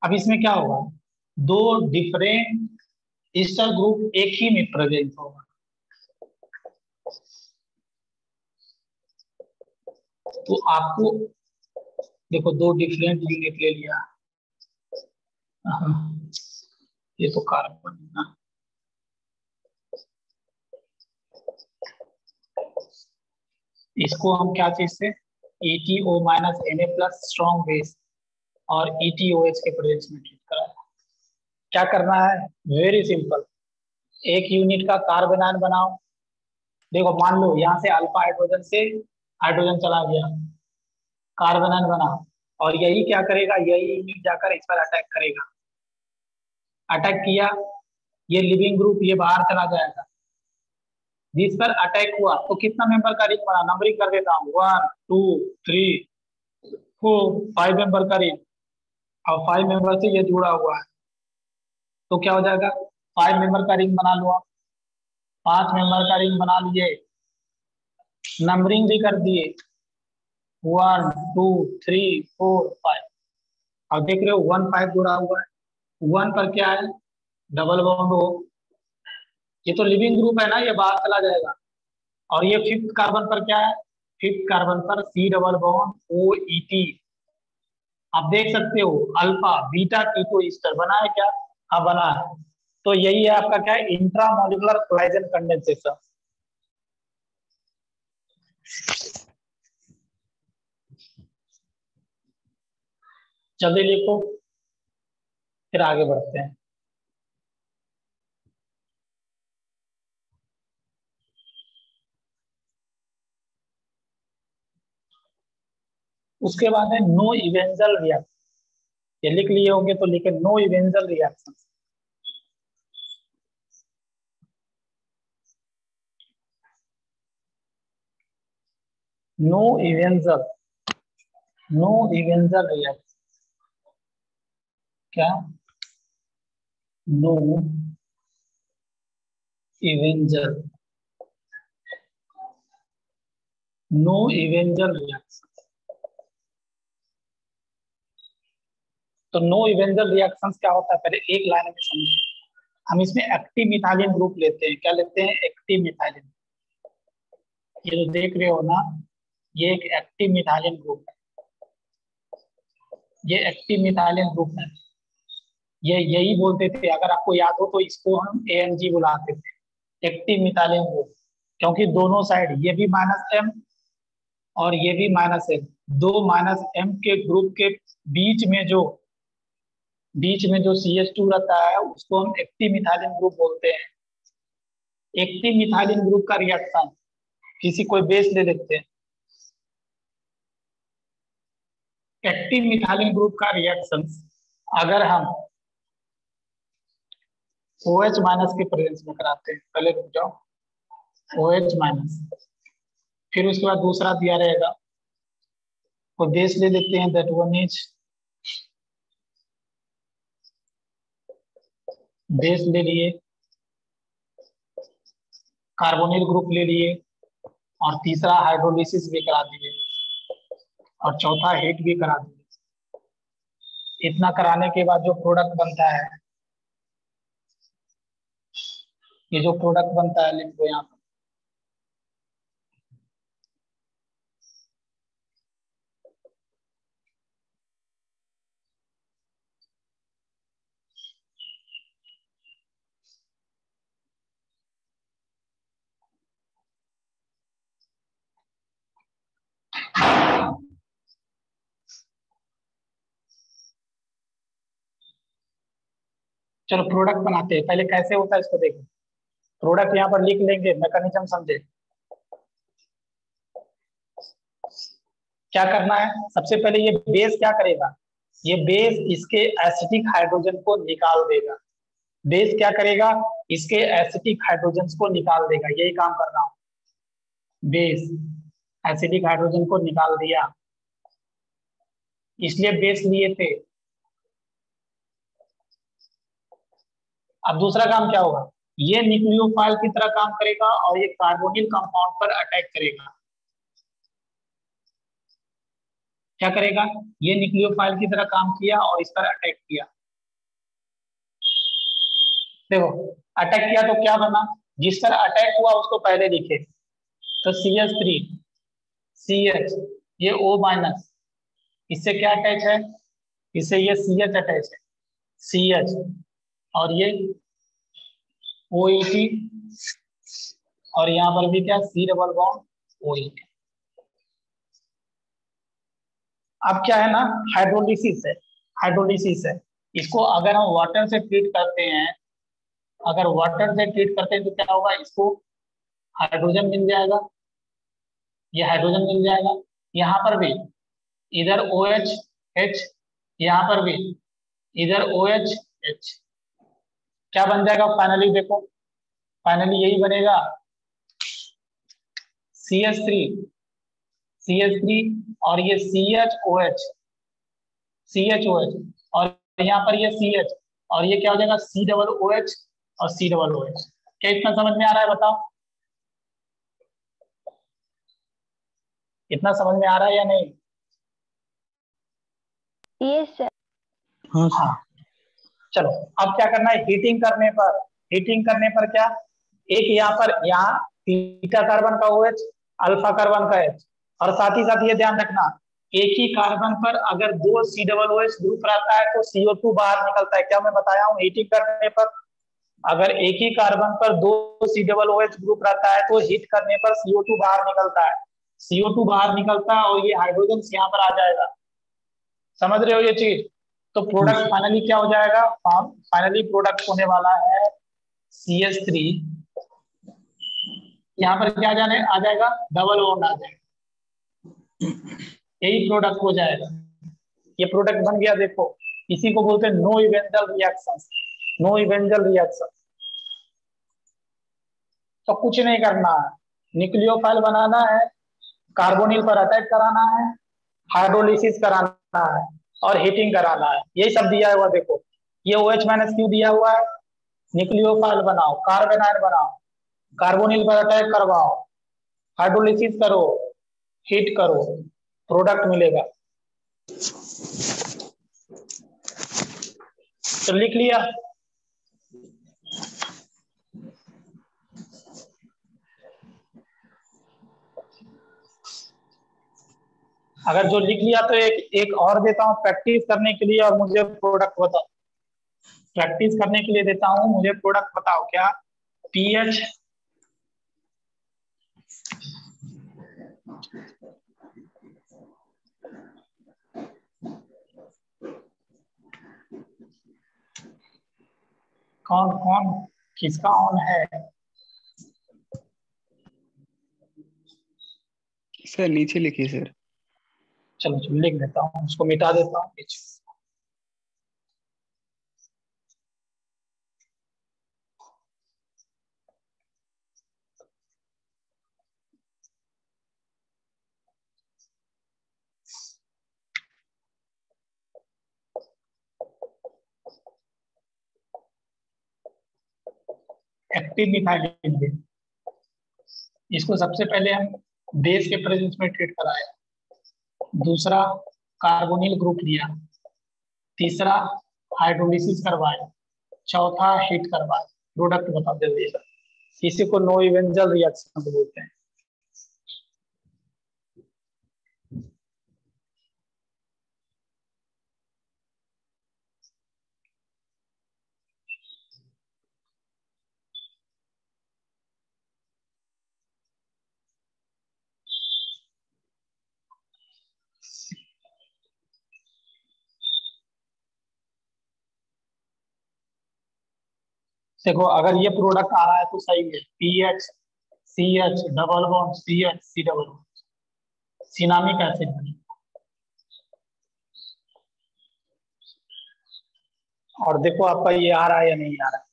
अब इसमें क्या होगा, दो डिफरेंट ईस्टर ग्रुप एक ही में प्रेजेंट होगा। तो आपको देखो दो डिफरेंट यूनिट ले लिया, ये तो कार्बन है ना, इसको हम क्या चीज से, ETO minus Na plus strong base और ETOH के प्रेजेंस में ट्रीट करा है। क्या करना है, वेरी सिंपल, एक यूनिट का कार्बन आयन बनाओ। देखो मान लो यहाँ से अल्फा हाइड्रोजन से हाइड्रोजन चला गया, कार्बन आयन बना, और यही क्या करेगा, यही यूनिट जाकर इस पर अटैक करेगा। अटैक किया, ये लिविंग ग्रुप ये बाहर चला जाएगा। जिस पर अटैक हुआ तो कितना मेंबर का रिंग बना, नंबरिंग कर देता हूँ, 1 2 3 4 5 मेंबर का रिंग, और 5 मेंबर से ये जुड़ा हुआ है, तो क्या हो जाएगा, 5 मेंबर का रिंग बना लो आप, 5 मेंबर का रिंग बना लिए, नंबरिंग भी कर दिए, 1 2 3 4 5। अब देख रहे हो 1 5 जुड़ा हुआ है, 1 पर क्या है, डबल बॉन्ड हो, ये तो लिविंग ग्रुप है ना, ये बाहर चला जाएगा। और ये 5th कार्बन पर क्या है, 5th कार्बन पर C डबल बॉन्ड OET। आप देख सकते हो अल्फा बीटा कीटो ईस्टर बना है क्या, हाँ बना है। तो यही है आपका क्या है, इंट्रामोलिकुलर क्लाइजेन कंडेंसेशन। जल्दी लिखो फिर आगे बढ़ते हैं। उसके बाद है नो इवेंजल रिएक्शन, ये लिख लिए होंगे तो लिखे Knoevenagel reaction. Knoevenagel, Knoevenagel reaction, क्या, Knoevenagel, Knoevenagel reaction. तो नो इवेंजल रिएक्शंस क्या होता है, पहले एक लाइन में समझिए। हम इसमें एक्टिव मिथाइलिन ग्रुप लेते हैं, क्या लेते हैं, एक्टिव मिथाइलिन। ये जो देख रहे हो ना, ये एक एक्टिव मिथाइलिन ग्रुप है, ये एक्टिव मिथाइलिन ग्रुप है। ये यही बोलते थे, अगर आपको याद हो तो इसको हम AMG बुलाते थे, एक्टिव मिथाइलिन ग्रुप, क्योंकि दोनों साइड ये भी -M और ये भी -M, दो -M के ग्रुप के बीच में जो बीच में जो CH2 रहता है उसको हम एक्टिव मिथाइलिन ग्रुप बोलते हैं। एक्टिव मिथाइलिन ग्रुप का रिएक्शन, किसी कोई बेस ले लेते हैं। एक्टिव मिथाइलिन ग्रुप का रिएक्शन अगर हम OH माइनस के प्रेजेंस में कराते हैं, पहले रुक जाओ, OH माइनस, फिर उसके बाद दूसरा दिया रहेगा, तो बेस ले लेते हैं, दैट वन इज बेस ले लिए, कार्बोनिल ग्रुप ले लिए, और तीसरा हाइड्रोलिसिस भी करा दिए, और चौथा हीट भी करा दिए। इतना कराने के बाद जो प्रोडक्ट बनता है, ये जो प्रोडक्ट बनता है लिख दो यहाँ पर, चलो प्रोडक्ट बनाते हैं। पहले कैसे होता है इसको देखो। प्रोडक्ट यहाँ पर लिख लेंगे, मैकेनिज्म समझे। क्या करना है, सबसे पहले ये बेस क्या करेगा, ये बेस इसके एसिटिक हाइड्रोजन को निकाल देगा। बेस क्या करेगा, इसके एसिटिक हाइड्रोजन को निकाल देगा, यही काम कर रहा हूं। बेस एसिडिक हाइड्रोजन को निकाल दिया, इसलिए बेस लिए थे। अब दूसरा काम क्या होगा, ये न्यूक्लियोफाइल की तरह काम करेगा और ये कार्बोनिल कंपाउंड पर अटैक करेगा। क्या करेगा, ये न्यूक्लियोफाइल की तरह काम किया और इस पर अटैक किया। देखो अटैक किया तो क्या बना, जिस पर अटैक हुआ उसको पहले लिखे, तो CH3 CH, ये O माइनस, इससे क्या अटैच है, इससे ये CH अटैच है, CH, और ये OET, और यहाँ पर भी क्या, C डबल बॉन्ड OET। अब क्या है ना, हाइड्रोलिसिस है, हाइड्रोलिसिस है। इसको अगर हम वाटर से ट्रीट करते हैं, अगर वाटर से ट्रीट करते हैं तो क्या होगा, इसको हाइड्रोजन मिल जाएगा, ये हाइड्रोजन मिल जाएगा। यहाँ पर भी इधर OH H, यहाँ पर भी इधर OH H, क्या बन जाएगा फाइनली, देखो फाइनली यही बनेगा, CH3 CH3, और ये CHOH CHOH, और यहाँ पर ये CH, और ये क्या हो जाएगा C डबल OH और C डबल OH। क्या इतना समझ में आ रहा है, बताओ इतना समझ में आ रहा है या नहीं। Yes sir. हाँ हाँ चलो, अब क्या करना है, हीटिंग करने पर, हीटिंग करने पर क्या, एक यहाँ पर, यहाँ बीटा कार्बन का OH, अल्फा कार्बन का H, और साथ ही साथ ये ध्यान रखना, एक ही कार्बन पर अगर दो C डबल OH ग्रुप रहता है तो CO2 बाहर निकलता है। क्या मैं बताया हूँ, हीटिंग करने पर अगर एक ही कार्बन पर दो C डबल OH ग्रुप रहता है तो हीट करने पर CO2 बाहर निकलता है, CO2 बाहर निकलता है और ये हाइड्रोजन यहाँ पर आ जाएगा। समझ रहे हो ये चीज। तो प्रोडक्ट फाइनली क्या हो जाएगा, फाइनली प्रोडक्ट होने वाला है CH3, यहाँ पर क्या जाने आ जाएगा, डबल बॉन्ड आ जाएगा, यही प्रोडक्ट हो जाएगा। ये प्रोडक्ट बन गया, देखो इसी को बोलते हैं no इवेंजल reaction. Knoevenagel reaction, तो कुछ नहीं करना है, न्यूक्लियोफाइल बनाना है, कार्बोनिल पर अटैक कराना है, हाइड्रोलिसिस कराना है, और हीटिंग कराना है, यही सब दिया हुआ। देखो ये OH माइनस क्यों दिया हुआ है, न्यूक्लियोफाइल बनाओ, कार्बन आयन बनाओ, कार्बोनिल पर अटैक करवाओ, हाइड्रोलिसिस करो, हीट करो, प्रोडक्ट मिलेगा। तो लिख लिया, अगर जो लिख लिया तो एक और देता हूँ प्रैक्टिस करने के लिए, और मुझे प्रोडक्ट बताओ। प्रैक्टिस करने के लिए देता हूँ, मुझे प्रोडक्ट बताओ क्या, पीएच कौन कौन किसका ऑन है? सर नीचे लिखिए सर। चलो चलो लिख देता हूँ, उसको मिटा देता हूँ पीछे। एक्टिव मिथाइल, इसको सबसे पहले हम बेस के प्रेजेंस में ट्रीट कराया, दूसरा कार्बोनिल ग्रुप लिया, तीसरा हाइड्रोलिसिस करवाया, चौथा हीट करवाया। प्रोडक्ट बता दीजिएगा। इसी को नो इवेंजल रिएक्शन बोलते हैं। देखो अगर ये प्रोडक्ट आ रहा है तो सही है, PH C H double bond C H C double bond, cinnamic acid बने। और देखो आपका ये आ रहा है या नहीं आ रहा है।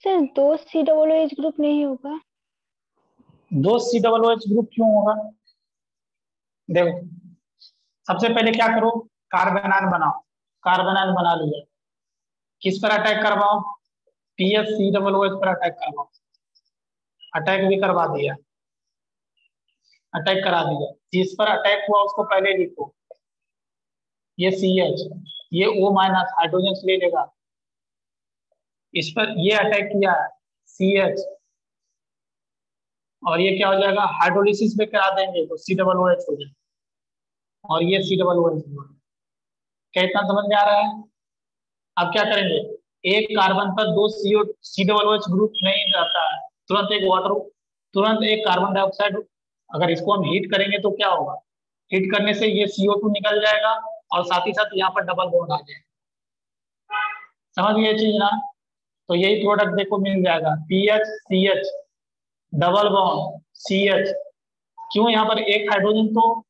सर दो COOH ग्रुप नहीं होगा? दो सी डबल OH ग्रुप क्यों होगा? देखो सबसे पहले क्या करो, कार्बेनाइन बनाओ। कार्बेनाइन बना लिया, किस पर अटैक करवाओ? पीएच सी डबल OH पर अटैक करवाओ। अटैक भी करवा दिया, अटैक करा दिया। जिस पर अटैक हुआ उसको पहले लिखो, ये CH, ये O माइनस हाइड्रोजन ले लेगा। इस पर ये अटैक किया है CH, और ये क्या हो जाएगा, हाइड्रोलिसिस में करा देंगे तो सी डबल OH हो जाएगा, और ये सी डबल OH हो जाएगा। क्या इतना समझ में आ रहा है? अब क्या करेंगे, एक कार्बन पर दो सी डबल OH ग्रुप नहीं रहता है, तुरंत एक वाटर, तुरंत एक कार्बन डाइऑक्साइड। अगर इसको हम हीट करेंगे तो क्या होगा, हीट करने से ये CO2 निकल जाएगा और साथ ही साथ यहाँ पर डबल बॉन्ड आ जाएगा। समझ गए चीज ना? तो यही प्रोडक्ट देखो मिल जाएगा, PH C H double bond CH। क्यों? यहाँ पर एक हाइड्रोजन तो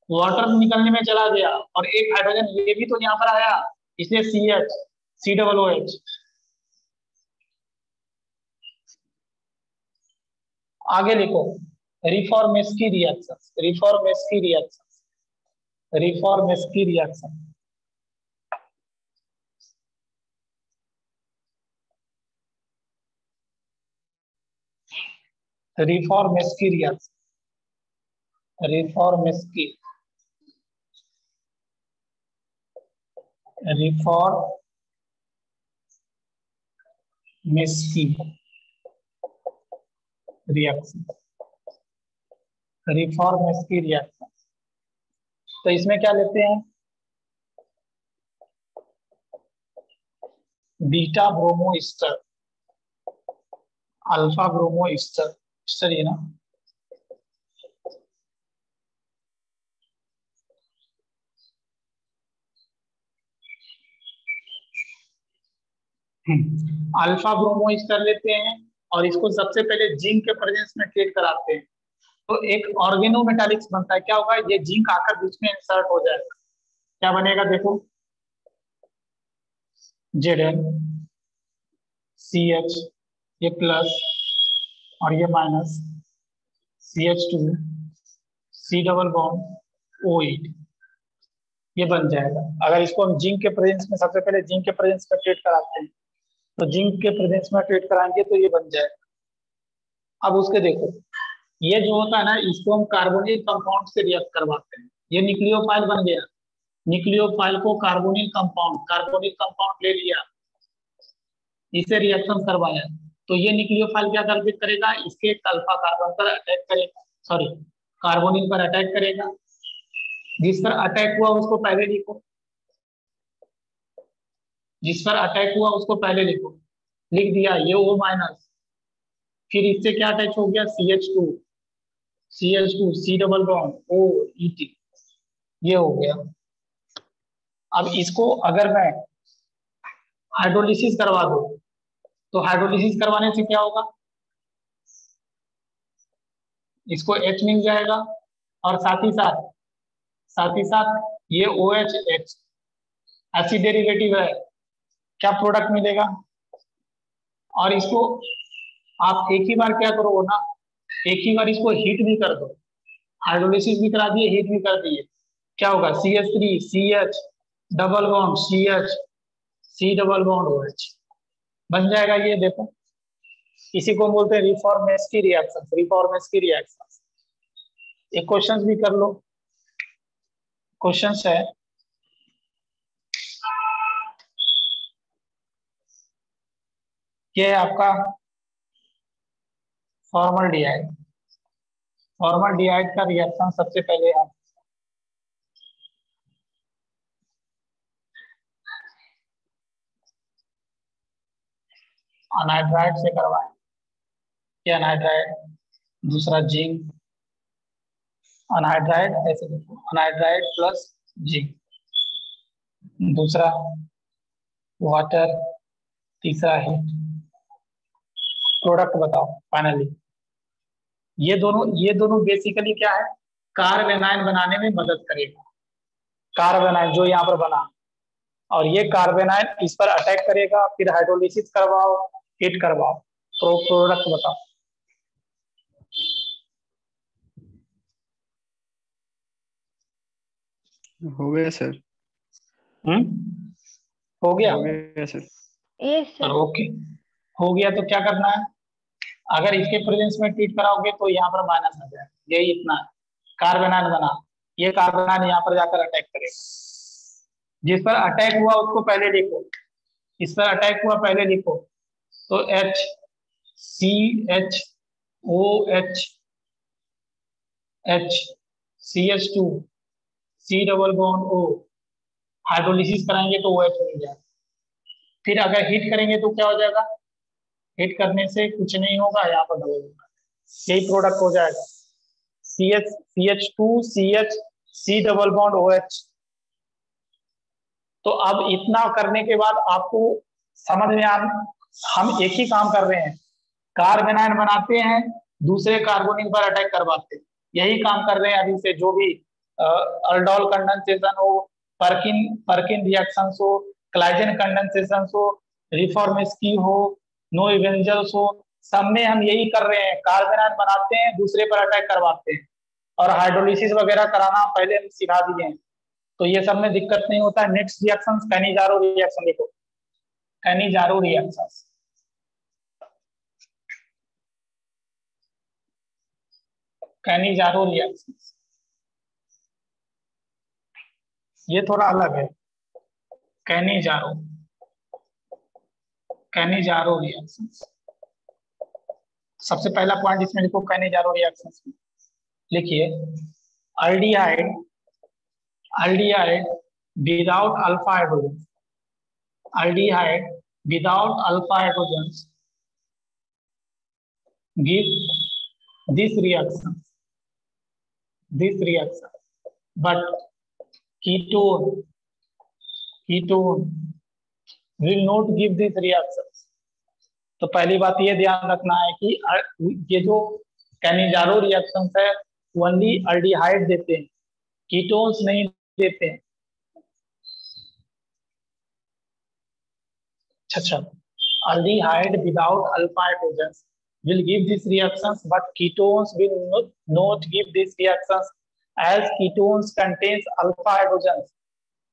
वाटर निकलने में चला गया और एक हाइड्रोजन ये भी तो यहाँ पर आया, इसलिए CH सी डबल OH। आगे लिखो, Reformatsky reaction, Reformatsky reaction, Reformatsky reaction. Reformatsky reaction, Reformatsky, Reformatsky reaction, Reformatsky reaction. तो इसमें क्या लेते हैं, beta bromo ester, alpha bromo ester, ester ये ना, अल्फा ब्रोमो ईस्टर लेते हैं और इसको सबसे पहले जिंक के प्रेजेंस में ट्रीट कराते हैं तो एक ऑर्गेनोमेटालिक्स बनता है। क्या होगा, ये जिंक आकर बीच में इंसर्ट हो जाएगा, क्या बनेगा देखो, Zn CH, ये प्लस और ये minus, CH2 C double bond OH, ये बन जाएगा। अगर इसको हम जिंक के प्रेजेंस में, सबसे पहले जिंक के प्रेजेंस में ट्रीट कराते हैं तो जिंक के प्रेजेंस में ट्रीट कराएंगे तो ये बन जाएगा। अब उसके देखो, ये जो होता है ना, इसको हम कार्बोनिल कंपाउंड से रिएक्ट करवाते हैं। ये न्यूक्लियोफाइल बन गया, न्यूक्लियोफाइल को कार्बोनिल कंपाउंड ले लिया, इसे रिएक्शन करवाया तो ये न्यूक्लियोफाइल क्या करेगा, इसके अल्फा कार्बन पर अटैक करेगा, सॉरी कार्बोनिल पर अटैक करेगा। जिस पर अटैक हुआ उसको पहले लिखो, जिस पर अटैक हुआ उसको पहले लिखो, लिख दिया ये O माइनस, फिर इससे क्या अटैच हो गया CH2, CH2 C double bond O ET, ये हो गया। अब इसको अगर मैं हाइड्रोलिसिस करवा दूं तो हाइड्रोलिसिस करवाने से क्या होगा, इसको H मिल जाएगा और साथ ही साथ ये OH H एसिड डेरिवेटिव है, क्या प्रोडक्ट मिलेगा। और इसको आप एक ही बार क्या करो ना, एक ही बार इसको हीट भी कर दो, हाइड्रोलिसिस भी करा दिए हीट भी कर दिए, क्या होगा CH3 CH double bond CH C double bond OH बन जाएगा। ये देखो इसी को बोलते हैं रिफॉर्मेस्की रिएक्शन, रिफॉर्मेस्की रिएक्शन। एक क्वेश्चंस भी कर लो, क्वेश्चंस है ये आपका फॉर्मल्डिहाइड, फॉर्मल्डिहाइड का रिएक्शन सबसे पहले हम अनहाइड्राइड से करवाएं, ये अनहाइड्राइड, दूसरा जिंक, अनहाइड्राइड ऐसे देखो अनहाइड्राइड प्लस जिंक, दूसरा वाटर, तीसरा हीट, प्रोडक्ट बताओ फाइनली। ये दोनों बेसिकली क्या है, कार्बेनाइन बनाने में मदद करेगा, कार्बेनाइन जो यहाँ पर बना, और ये कार्बेनाइन इस पर अटैक करेगा, फिर हाइड्रोलिसिस करवाओ हीट करवाओ, प्रोडक्ट बताओ। हो गया सर। हो गया सर। Yes sir. ओके हो गया तो क्या करना है, अगर इसके प्रेजेंस में ट्रीट कराओगे तो यहाँ पर माइनस आ जाएगा, यही इतना है। कार्बेनाइन बना, ये कार्बेनाइन यहाँ पर जाकर अटैक करेगा, जिस पर अटैक हुआ उसको पहले लिखो, इस पर अटैक हुआ पहले लिखो, तो H CH OH H CH2 C double bond O, hydrolysis कराएंगे तो OH मिल जाएगा। फिर अगर हीट करेंगे तो क्या हो जाएगा, हीट करने से कुछ नहीं होगा, यहाँ पर डबल होगा, यही प्रोडक्ट हो जाएगा CH2 CH C double bond OH। तो अब इतना करने के बाद आपको समझ में आ, हम एक ही काम कर रहे हैं, कार्बेनाइन बनाते हैं, दूसरे कार्बोनिल पर अटैक करवाते हैं, यही काम कर रहे हैं अभी से। जो भी अल्डोल कंडेंसेशन हो, पर्किन रिएक्शंस हो, क्लाइजेन कंडेंसेशन हो, रिफॉर्मेस्की हो, नो इवेंजल्स हो, सब में हम यही कर रहे हैं, कार्बेनाइन बनाते हैं, दूसरे पर अटैक करवाते हैं, और हाइड्रोलिसिस वगैरह कराना पहले हम सिखा दिए हैं, तो ये सब में दिक्कत नहीं होता है। नेक्स्ट रिएक्शन कैनिजारो रिएक्शन देखो, कैनिजारो रिएक्शन, कैनिजारो रिएक्शन ये थोड़ा अलग है, कैनिजारो रिएक्शन। सबसे पहला पॉइंट इसमें लिखो, कैनिजारो रिएक्शन लिखिए, aldehyde without alpha hydrogens, aldehyde without alpha hydrogens give this reaction, but ketone will not give this reaction। तो पहली बात ये ध्यान रखना है कि ये जो कैनिजारो रिएक्शन है ओनली अल्डिहाइड देते हैं, कीटोन्स नहीं देते हैं। अच्छा, aldehyde without alpha hydrogens will give these reactions, but ketones will not give these reactions as ketones contains alpha hydrogens।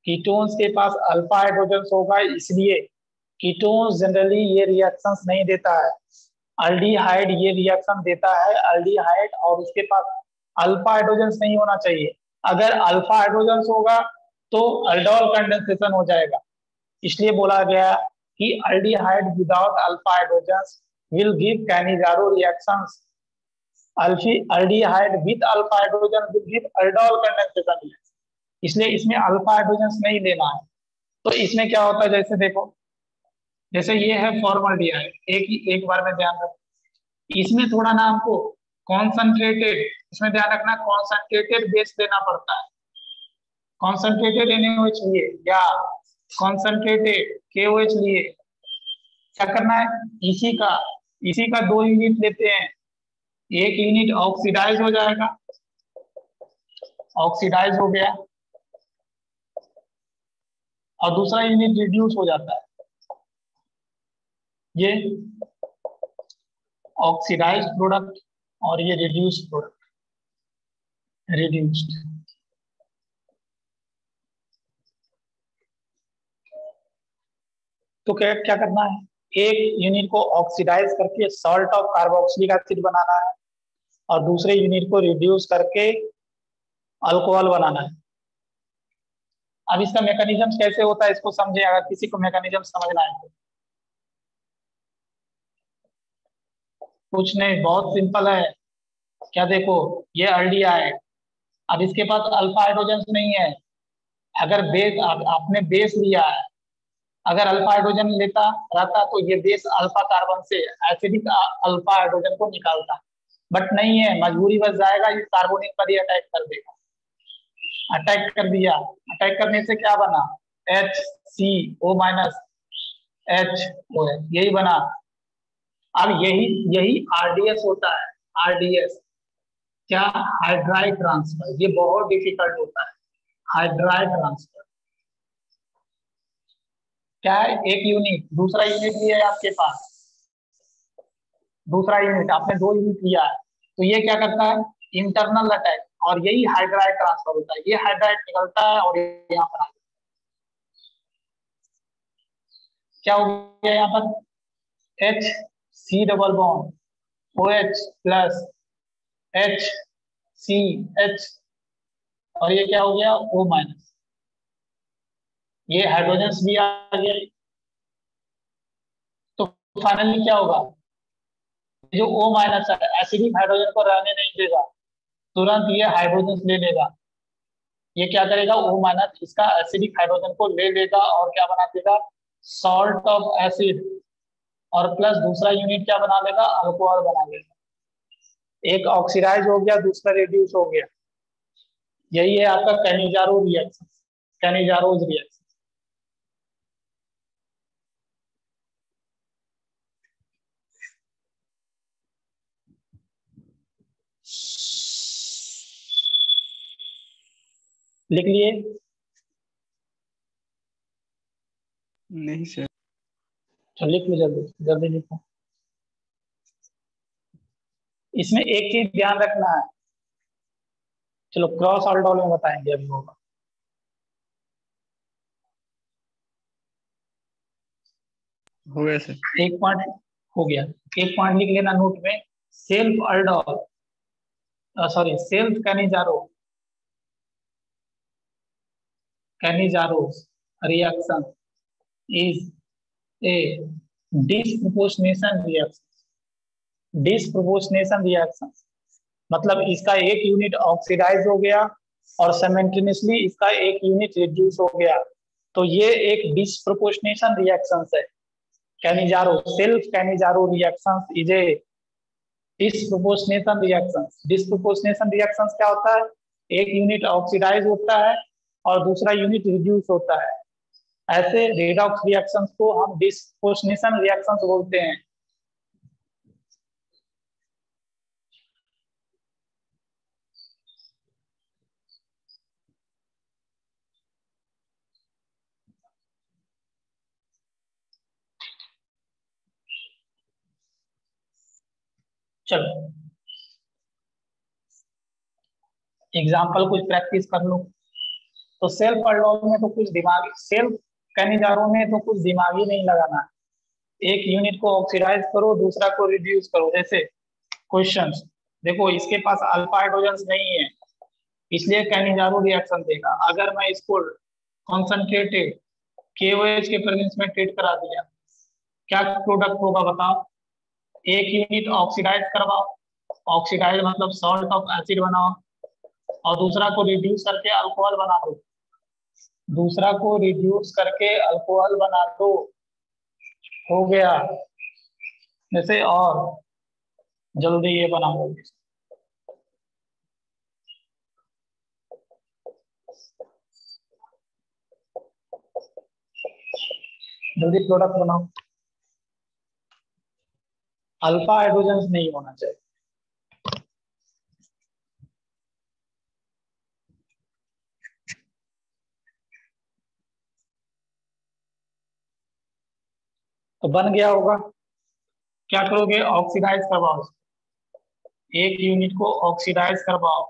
Ketones के पास अल्फा हाइड्रोजन्स होगा, इसलिए कीटोन्स जनरली ये रिएक्शंस नहीं देता है। अल्डिहाइड ये रिएक्शन देता है, अल्डिहाइड, और उसके पास अल्फा हाइड्रोजन्स नहीं होना चाहिए। अगर अल्फा हाइड्रोजन्स होगा तो अल्डोल कंडेंसेशन हो जाएगा, इसलिए बोला गया कि aldehyde without alpha hydrogens will give Cannizzaro reactions, aldehyde with alpha hydrogen will give aldol condensation, इसलिए इसमें अल्फा हाइड्रोजन्स नहीं लेना है। तो इसमें क्या होता है, जैसे देखो जैसे ये है फॉर्मल्डिहाइड, एक बार में ध्यान रख, इसमें थोड़ा ना हमको कॉन्सेंट्रेटेड, इसमें ध्यान रखना कॉन्सेंट्रेटेड बेस देना पड़ता है, कॉन्सेंट्रेटेड NaOH लिए या कॉन्सेंट्रेटेड KOH लिए क्या करना है, इसी का 2 यूनिट लेते हैं, एक यूनिट ऑक्सीडाइज हो जाएगा, ऑक्सीडाइज हो गया, और दूसरा यूनिट रिड्यूस हो जाता है, ये ऑक्सीडाइज प्रोडक्ट और ये रिड्यूस प्रोडक्ट, रिड्यूस्ड। तो क्या करना है, एक यूनिट को ऑक्सीडाइज करके सॉल्ट ऑफ कार्बोक्सिलिक एसिड बनाना है और दूसरे यूनिट को रिड्यूस करके अल्कोहल बनाना है। अब इसका मैकेनिज्म कैसे होता है इसको समझे, अगर किसी को मैकेनिज्म समझना है तो। कुछ नहीं, बहुत सिंपल है, क्या देखो ये एल्डिहाइड, अब इसके पास अल्फा हाइड्रोजन नहीं है, अगर बेस आपने बेस लिया है, अगर अल्फा हाइड्रोजन लेता रहता तो ये बेस अल्फा कार्बन से एसिडिक अल्फा हाइड्रोजन को निकालता, बट नहीं है, मजबूरी बस जाएगा, ये कार्बोनिल पर ही अटैक कर देगा, अटैक कर दिया, अटैक करने से क्या बना, HCO H यही बना। अब यही RDS होता है, RDS क्या, हाइड्राइड ट्रांसफर, ये बहुत डिफिकल्ट होता है, हाइड्राइड ट्रांसफर क्या है, एक यूनिट दूसरा यूनिट लिया है आपके पास, दूसरा यूनिट आपने 2 यूनिट लिया है, तो ये क्या करता है, इंटरनल अटैक, और यही हाइड्राइड ट्रांसफर होता है, ये हाइड्राइड निकलता है और यहाँ पर क्या हो गया, यहाँ पर HC double bond OH plus HCH, और ये क्या हो गया O माइनस, ये हाइड्रोजन भी आ गया, तो फाइनली क्या होगा, जो O माइनस है एसिडिक हाइड्रोजन को रहने नहीं देगा, तुरंत ये हाइड्रोजन ले लेगा, ये क्या करेगा, O माइनस इसका एसिडिक हाइड्रोजन को ले लेगा और क्या बना देगा, सॉल्ट ऑफ एसिड, और प्लस दूसरा यूनिट क्या बना लेगा, अल्कोहल बना लेगा, एक ऑक्सीडाइज हो गया, दूसरा रिड्यूस हो गया, यही है आपका कैनिजारो रिएक्शन, कैनिजारोज रिएक्शन। लिख लिए, नहीं सर। चलो लिख लो, जल्दी जल्दी लिखो। इसमें एक चीज ध्यान रखना है, चलो क्रॉस ऑल्डोल में बताएंगे अभी होगा। हो गया सर। एक पॉइंट हो गया, एक पॉइंट लिख लेना नोट में, self aldol sorry self Cannizzaro's reaction is a disproportionation reaction, disproportionation reaction मतलब इसका एक यूनिट ऑक्सीडाइज हो गया और साइमल्टेनियसली इसका एक यूनिट रिड्यूस हो गया, तो ये एक डिस्प्रोपोर्शनेशन रिएक्शन है। Cannizzaro self Cannizzaro reaction is a disproportionation reaction. Disproportionation reaction क्या होता है, एक यूनिट ऑक्सीडाइज होता है और दूसरा यूनिट रिड्यूस होता है, ऐसे रेडॉक्स रिएक्शंस को हम डिस्प्रोपोर्शनेशन रिएक्शंस बोलते हैं। चलो एग्जाम्पल कुछ प्रैक्टिस कर लो। तो सेल्फ अल्डोल में तो कुछ दिमागी, सेल्फ कैनिजारो में तो कुछ दिमागी नहीं लगाना, एक यूनिट को ऑक्सीडाइज करो दूसरा को रिड्यूस करो। जैसे क्वेश्चंस देखो, इसके पास अल्फा हाइड्रोजन नहीं है इसलिए कैनिजारो रिएक्शन देगा। अगर मैं इसको कॉन्सेंट्रेटेड KOH के प्रेजेंस में ट्रीट करा दिया, क्या प्रोडक्ट होगा बताओ, एक यूनिट ऑक्सीडाइज करवाओ, ऑक्सीडाइज मतलब सॉल्ट ऑफ एसिड बनाओ, और दूसरा को रिड्यूस करके अल्कोहल बना दो, दूसरा को रिड्यूस करके अल्कोहल बना दो, हो गया। जैसे और जल्दी ये बनाओ। जल्दी प्रोडक्ट बनाओ। अल्फा हाइड्रोजन नहीं होना चाहिए। तो बन गया होगा। क्या करोगे? ऑक्सीडाइज करवाओ। एक यूनिट को ऑक्सीडाइज करवाओ।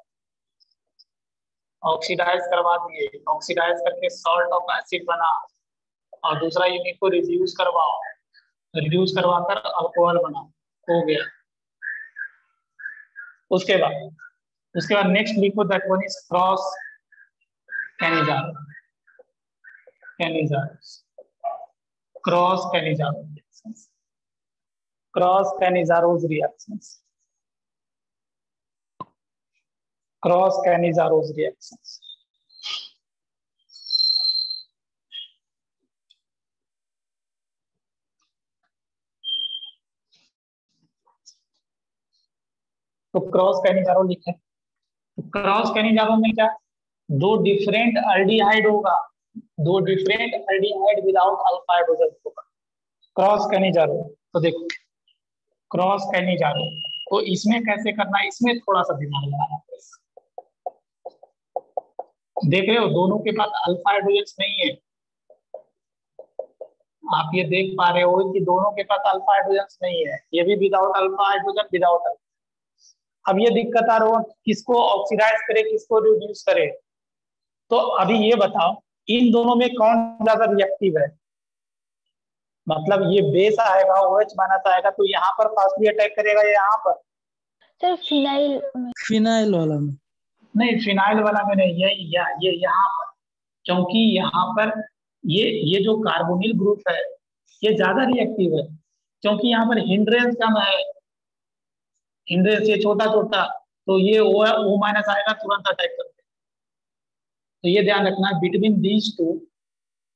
ऑक्सीडाइज करवा दिए, ऑक्सीडाइज करके सॉल्ट ऑफ एसिड बना। और दूसरा यूनिट को रिड्यूस करवाओ, रिड्यूस करवाकर अल्कोहल बना। हो गया। उसके बाद नेक्स्ट लिखो, that one is cross Cannizzaro. Cross Cannizzaro reactions. Cross Cannizzaro's reactions. Cross Cannizzaro's reactions. तो क्रॉस कैनिजारो लिखे। तो क्रॉस कैनिजारो में क्या? दो डिफरेंट अल्डिहाइड होगा, दो different aldehyde without alpha hydrogen होगा क्रॉस कैनिजारो। तो देखो क्रॉस कैनिजारो, तो इसमें कैसे करना है, इसमें थोड़ा सा दिमाग लगाना। देख रहे हो दोनों के पास अल्फा हाइड्रोजन नहीं है। आप ये देख पा रहे हो कि दोनों के पास अल्फा हाइड्रोजन नहीं है, ये भी without alpha hydrogen, without alpha. अब ये दिक्कत आ रहा है किसको ऑक्सीडाइज करे किसको रिड्यूस करे। तो अभी ये बताओ इन दोनों में कौन ज्यादा रिएक्टिव है? मतलब ये बेस आएगा, OH माइनस आएगा, तो यहाँ पर फास्टली अटैक करेगा या यहाँ पर? सर फिनाइल फिनाइल वाला में नहीं, फिनाइल वाला में नहीं, ये यहाँ पर। क्योंकि यहाँ पर ये जो कार्बोनिल ग्रुप है ये ज्यादा रिएक्टिव है, क्योंकि यहाँ पर हिंड्रेंस कम है। हिंड्रेंस ये छोटा छोटा, तो ये O माइनस आएगा, तुरंत अटैक करते। तो ये ध्यान रखना, between these two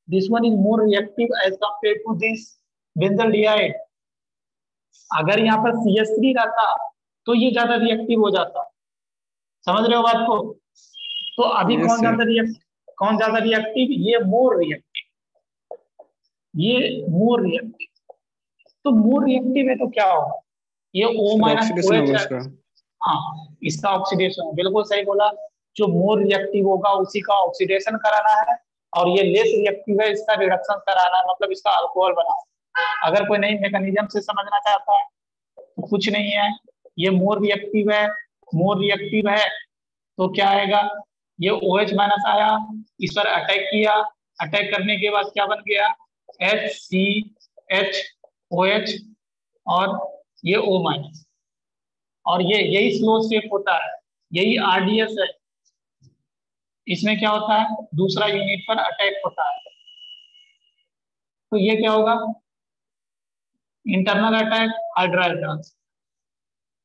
this one is more reactive as compare to this benzaldehyde. अगर यहाँ पर CH3 रहता तो ये ज्यादा रिएक्टिव हो जाता। समझ रहे हो बात को? तो अभी Yes, कौन sir. ज्यादा रिएक्टिव? ये मोर रिएक्टिव, ये मोर रिएक्टिव। तो मोर रिएक्टिव है तो क्या होगा? ये O माइनस ऑक्सीडेशन होगा OH। इसका। हाँ, इसका ऑक्सीडेशन, बिल्कुल सही बोला। जो मोर रिएक्टिव होगा उसी का ऑक्सीडेशन कराना है, और ये लेस रिएक्टिव है इसका रिडक्शन कराना है, मतलब इसका अल्कोहल बनाना। अगर कोई नई मैकेनिज्म से समझना चाहता है तो कुछ नहीं है, ये मोर रिएक्टिव है, मोर रिएक्टिव है तो क्या आएगा? ये OH माइनस आया, इस पर अटैक किया, अटैक करने के बाद क्या बन गया? HCHOH और ये O माइनस। और ये यही स्लो स्टेप होता है, यही RDS है। इसमें क्या होता है? दूसरा यूनिट पर अटैक होता है। तो ये क्या होगा? Internal attack, hydride transfer.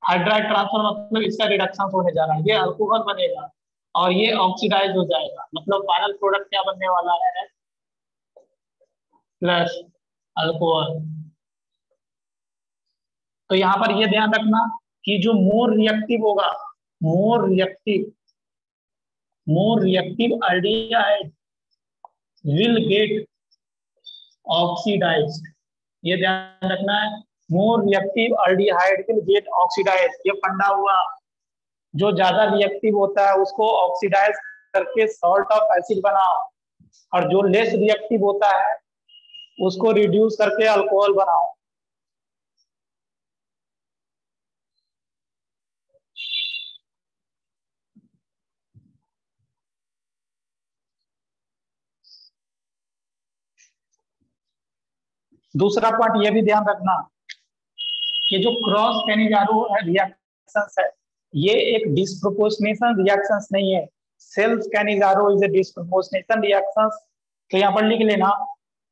Hydride transfer मतलब इसका रिडक्शन होने जा रहा है, ये अल्कोहल बनेगा और ये ऑक्सीडाइज हो जाएगा। मतलब फाइनल प्रोडक्ट क्या बनने वाला है? Plus alcohol. तो यहाँ पर ये ध्यान रखना कि जो मोर रिएक्टिव होगा, more reactive aldehyde will get oxidised. ये ध्यान रखना है, more reactive aldehyde will get oxidised. ये फंडा हुआ। जो ज्यादा रिएक्टिव होता है उसको ऑक्सीडाइज करके सॉल्ट ऑफ एसिड बनाओ, और जो लेस रिएक्टिव होता है उसको रिड्यूस करके अल्कोहल बनाओ। दूसरा पॉइंट ये भी ध्यान रखना, ये जो क्रॉस कैनिजारो रिएक्शंस है ये एक डिस्प्रोपोर्शनेशन रिएक्शंस नहीं है। Self Cannizzaro is a disproportionation reactions. तो यहाँ पर लिख लेना,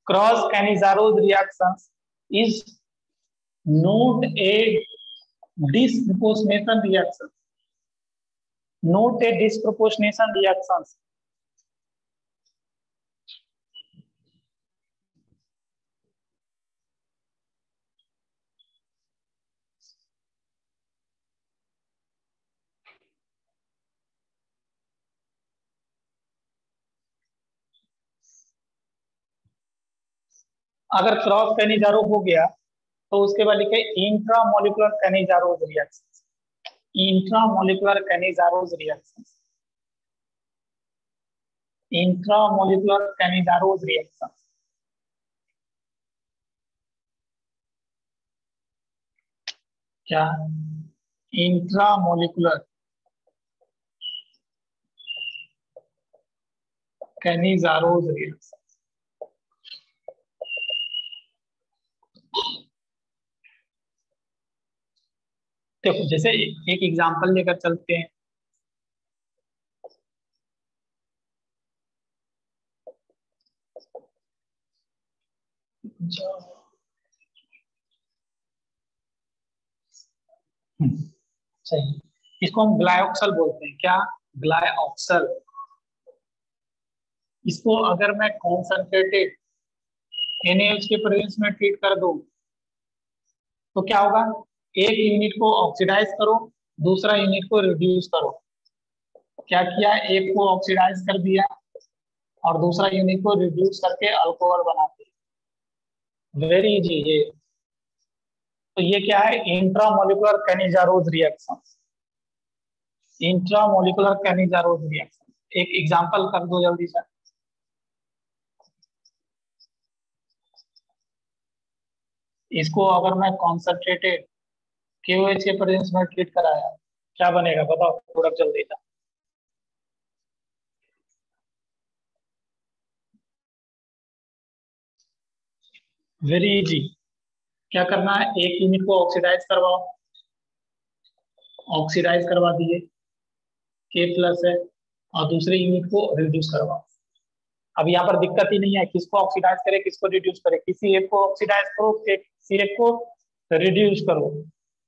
cross Cannizzaro reactions is not a disproportionation reaction, not a disproportionation reactions. अगर क्रॉस कैनिजारो हो गया तो उसके बाद लिखे intramolecular Cannizzaro's reaction, intramolecular Cannizzaro's reaction, intramolecular Cannizzaro's reaction. क्या? Intramolecular Cannizzaro's reaction. देखो जैसे एक एग्जांपल लेकर चलते हैं। सही, इसको हम ग्लाइऑक्सल बोलते हैं। क्या? ग्लाइऑक्सल। इसको अगर मैं कॉन्सेंट्रेटेड NaOH के प्रेजेंस में ट्रीट कर दूं तो क्या होगा? एक यूनिट को ऑक्सीडाइज करो, दूसरा यूनिट को रिड्यूस करो। क्या किया? एक को ऑक्सीडाइज कर दिया और दूसरा यूनिट को रिड्यूस करके अल्कोहल बनाते हैं। वेरी इजी ये। तो ये क्या है? Intramolecular Cannizzaro's reaction, intramolecular Cannizzaro's reaction. एक एग्जांपल कर दो जल्दी से। इसको अगर मैं कॉन्सेंट्रेटेड KOH के प्रेजेंस में ट्रीट कराया, क्या बनेगा बताओ? प्रोडक्ट जल्दी से। Very easy. क्या करना है? एक यूनिट को ऑक्सीडाइज करवाओ, ऑक्सीडाइज करवा दिए, K+ है, और दूसरे यूनिट को रिड्यूस करवाओ। अब यहाँ पर दिक्कत ही नहीं है किसको ऑक्सीडाइज करे किसको रिड्यूस करे। किसी एक को ऑक्सीडाइज करो, किसी एक को रिड्यूस करो।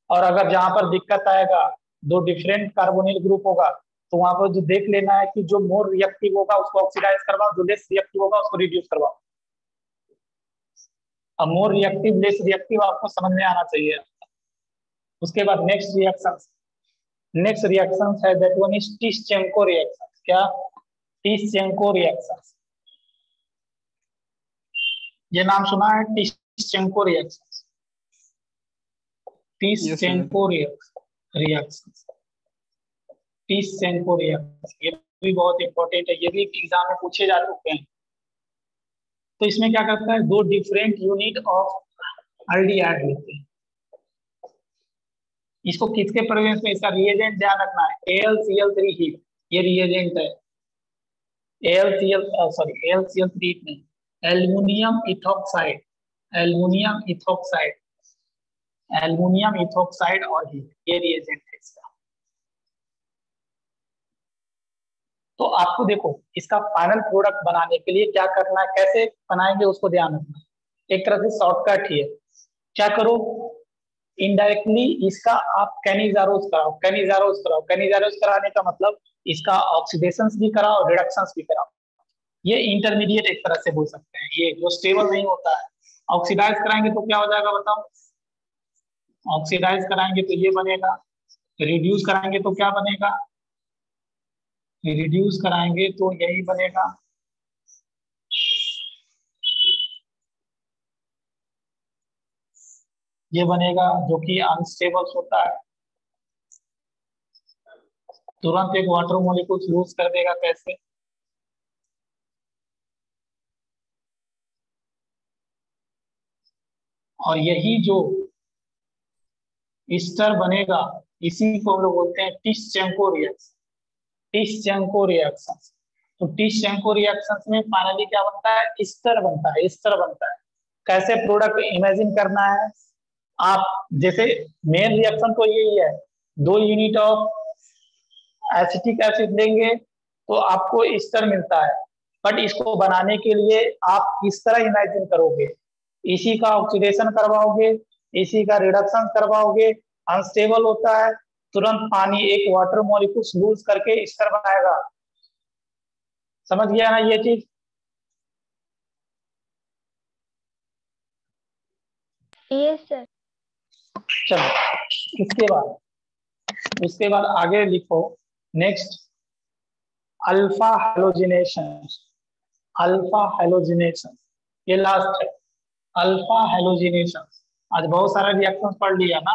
और अगर जहां पर दिक्कत आएगा, दो डिफरेंट कार्बोनिल ग्रुप होगा, तो वहां पर जो देख लेना है कि जो मोर रिएक्टिव होगा उसको ऑक्सीडाइज करवाओ, जो लेस रिएक्टिव होगा उसको रिड्यूस करवाओ। अब मोर रिएक्टिव लेस रिएक्टिव आपको समझ में आना चाहिए। उसके बाद नेक्स्ट रिएक्शन है दैट वन इज टिश्चेंको रिएक्शन। क्या? टिश्चेंको रिएक्शन। ये नाम सुना है? टिश्चेंको रिएक्शन, टिश्चेंको रिएक्शन, टिश्चेंको रिएक्शन। ये भी बहुत इंपॉर्टेंट है, ये भी एग्जाम में पूछे जा चुके हैं। तो इसमें क्या करता है? दो डिफरेंट यूनिट ऑफ एल्डिहाइड लेते हैं। इसको किसके प्रेजेंस में? इसका रिएजेंट ध्यान रखना है, AlCl3 हीट। ये रिएजेंट है AlCl3 नहीं, aluminium ethoxide, aluminium ethoxide, aluminium ethoxide और हीट, ये रिएजेंट है इसका। तो आपको देखो इसका फाइनल प्रोडक्ट बनाने के लिए क्या करना है, कैसे बनाएंगे उसको ध्यान रखना। एक तरह से शॉर्टकट ही है। क्या करो? इनडायरेक्टली इसका आप कैनिजारोज कराओ, कैनिजारोज कराओ। कैनिजारोज कराने का मतलब इसका ऑक्सीडेशंस भी कराओ, रिडक्शंस भी कराओ। ये इंटरमीडिएट एक तरह से बोल सकते हैं, ये जो स्टेबल नहीं होता है। ऑक्सीडाइज कराएंगे तो क्या हो जाएगा बताओ? ऑक्सीडाइज कराएंगे तो ये बनेगा, रिड्यूस कराएंगे तो क्या बनेगा? रिड्यूस कराएंगे तो यही बनेगा। ये बनेगा जो कि अनस्टेबल होता है, तुरंत एक वाटर मॉलिक्यूल लूज कर देगा। कैसे? और यही जो ईस्टर बनेगा इसी को हम लोग बोलते हैं टिश्चेंको रिएक्शन, टिश्चेंको रिएक्शन। तो टिश्चेंको रिएक्शन में फाइनली क्या बनता है? ईस्टर बनता है, ईस्टर बनता है। कैसे प्रोडक्ट इमेजिन करना है आप? जैसे मेन रिएक्शन तो यही है, दो यूनिट ऑफ एसिटिक एसिड लेंगे तो आपको ईस्टर मिलता है। बट इसको बनाने के लिए आप इस तरह इमेजिन करोगे, इसी का ऑक्सीडेशन करवाओगे, इसी का रिडक्शन करवाओगे, अनस्टेबल होता है, तुरंत पानी एक वाटर मॉलिक्यूल लूज करके ईस्टर बनाएगा। समझ गया ना ये चीज? Yes sir. चलो उसके बाद आगे लिखो next alpha halogenation, alpha halogenation ये लास्ट है। Alpha halogenation. आज बहुत सारा रिएक्शन पढ़ लिया ना।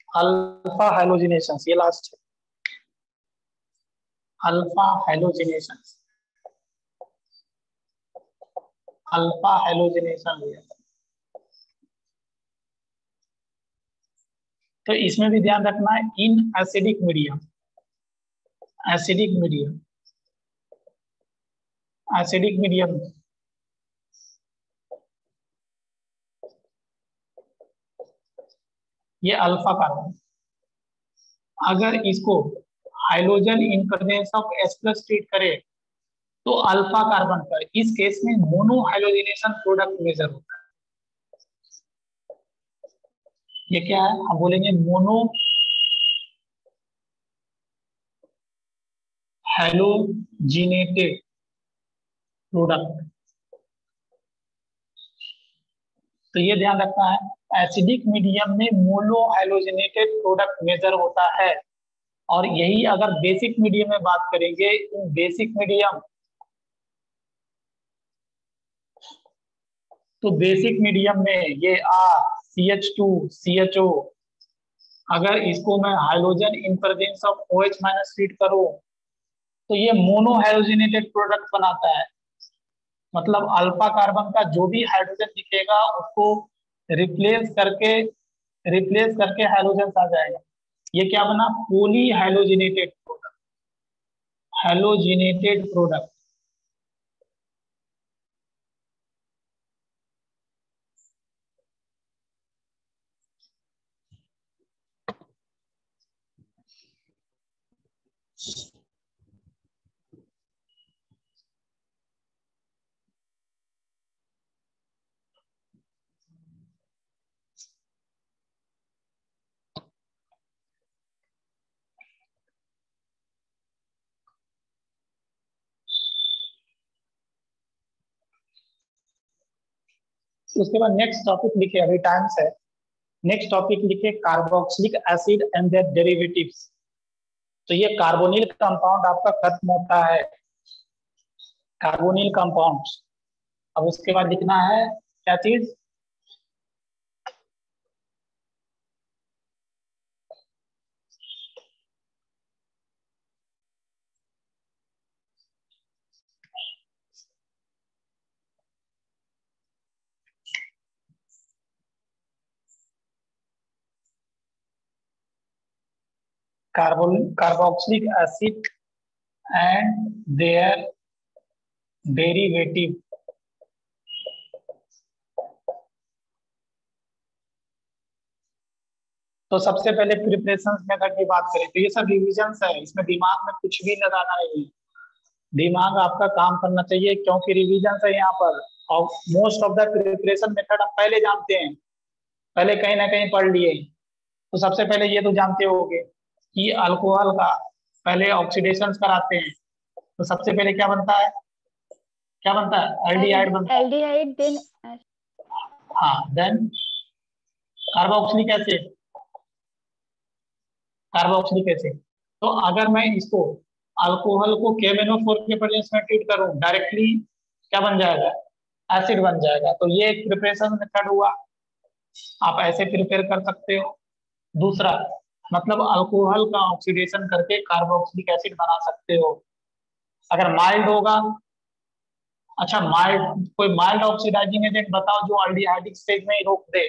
अल्फा हेलोजिनेशन ये लास्ट है। Alpha halogenation, alpha halogenation. तो इसमें भी ध्यान रखना है, in acidic medium, acidic medium, acidic medium ये अल्फा कार्बन, अगर इसको hydrogen in presence of H+ treat करे तो अल्फा कार्बन पर इस केस में मोनो हाइड्रोजनेशन प्रोडक्ट मेजर होता है। ये क्या है, हम बोलेंगे मोनो हैलोजिनेटेड प्रोडक्ट। तो ये ध्यान रखना है, एसिडिक मीडियम में मोनो हैलोजिनेटेड प्रोडक्ट मेजर होता है। और यही अगर बेसिक मीडियम में बात करेंगे, इन बेसिक मीडियम, तो बेसिक मीडियम में ये CH2 CHO, अगर इसको मैं hydrogen in presence of OH- treat करूं तो ये मोनो हाइड्रोजनेटेड प्रोडक्ट बनाता है। मतलब अल्फा कार्बन का जो भी हाइड्रोजन दिखेगा उसको रिप्लेस करके हाइड्रोजन आ जाएगा। ये क्या बना, poly hydrogenated product, hydrogenated product. उसके बाद नेक्स्ट टॉपिक लिखे, अभी टाइम है, नेक्स्ट टॉपिक लिखे carboxylic acid and their derivatives. तो ये कार्बोनिल कंपाउंड आपका खत्म होता है, कार्बोनिल कंपाउंड। अब उसके बाद लिखना है क्या चीज, carboxylic acid and their derivative. तो सबसे पहले प्रिपरेशन मेथड की बात करें तो ये सब रिविजन है, इसमें दिमाग में कुछ भी लगाना नहीं, दिमाग आपका काम करना चाहिए क्योंकि रिविजन है यहाँ पर। और most of the preparation method आप पहले जानते हैं, पहले कहीं ना कहीं पढ़ लिए। तो सबसे पहले ये तो जानते होंगे कि अल्कोहल का पहले ऑक्सीडेशन कराते हैं, तो सबसे पहले क्या बनता है, क्या बनता है, एल्डिहाइड बनता है। एल्डिहाइड देन, हाँ, then carboxylic acid, carboxylic acid. तो अगर मैं इसको अल्कोहल को KMnO4 के प्रेजेंस में ट्रीट करूं डायरेक्टली, क्या बन जाएगा, एसिड बन जाएगा। तो ये एक प्रिपरेशन मेथड हुआ, आप ऐसे प्रिपेयर कर सकते हो। दूसरा मतलब अल्कोहल का ऑक्सीडेशन करके कार्बोक्सिलिक एसिड बना सकते हो, अगर माइल्ड होगा। अच्छा, माइल्ड, कोई माइल्ड ऑक्सीडाइजिंग एजेंट बताओ जो एल्डिहाइडिक स्टेज में ही रोक दे,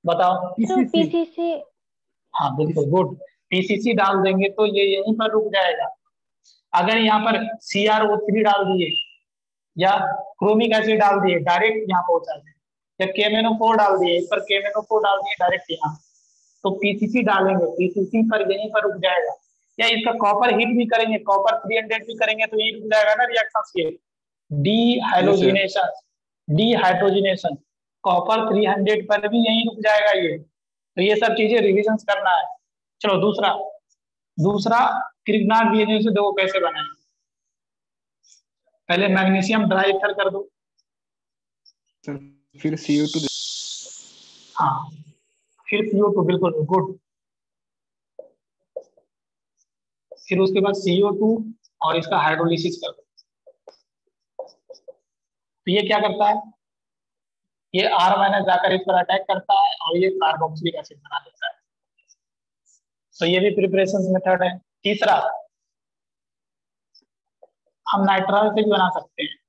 बताओ। तो पीसीसी। हाँ बिल्कुल, गुड। PCC डाल देंगे तो ये यहीं पर रुक जाएगा। अगर यहाँ पर CrO3 डाल दिए या क्रोमिक एसिड डाल दिए, डायरेक्ट यहाँ पहुंचा दें, या KMnO4 डाल दिए, इस पर KMnO4 डाल दिए डायरेक्ट यहाँ, तो PCC डालेंगे, PCC पर यहीं पर रुक जाएगा। या इसका कॉपर हीट भी करेंगे, कॉपर 300 भी करेंगे तो यही रुक जाएगा ना रिएक्शन ये, डीहाइड्रोजिनेशन, डीहाइड्रोजिनेशन कॉपर 300 पर भी यहीं रुक जाएगा ये। तो ये सब चीजें रिविजन करना है। चलो दूसरा, दूसरा क्रिग्नार्ड रिएजेंट से देखो कैसे बनाए। पहले मैग्नीशियम ड्राई ईथर कर दो, फिर CO2 हाँ फिर CO2, बिल्कुल गुड। फिर उसके बाद CO2 और इसका हाइड्रोलिसिस कर दो। तो ये क्या करता है, ये R माइनस जाकर इस पर अटैक करता है और ये कार्बोक्सिलिक एसिड बना देता है। तो ये भी प्रिपरेशन मेथड है। तीसरा, हम नाइट्रल से भी बना सकते हैं।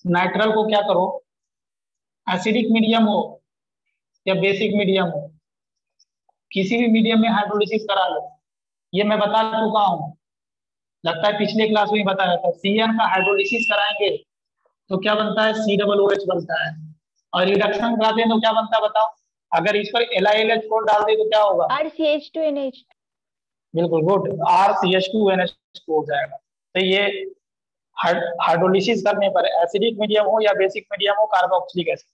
नाइट्रल को क्या करो, एसिडिक मीडियम हो या बेसिक मीडियम हो, किसी भी मीडियम में हाइड्रोलिसिस करा लो। ये मैं बता चुका हूँ, लगता है पिछले क्लास में ही बताया था। CN का हाइड्रोलिसिस कराएंगे तो क्या बनता है, COOH बनता है। और रिडक्शन कराते हैं तो क्या बनता है बताओ, अगर इस पर LiLH4 डाल दे तो क्या होगा, RCH2NH। बिल्कुल गुड, RCH2NH हो जाएगा। तो ये हाइड्रोलिसिस करने पर एसिडिक मीडियम हो या बेसिक मीडियम हो, कार्बोक्सिलिक एसिड,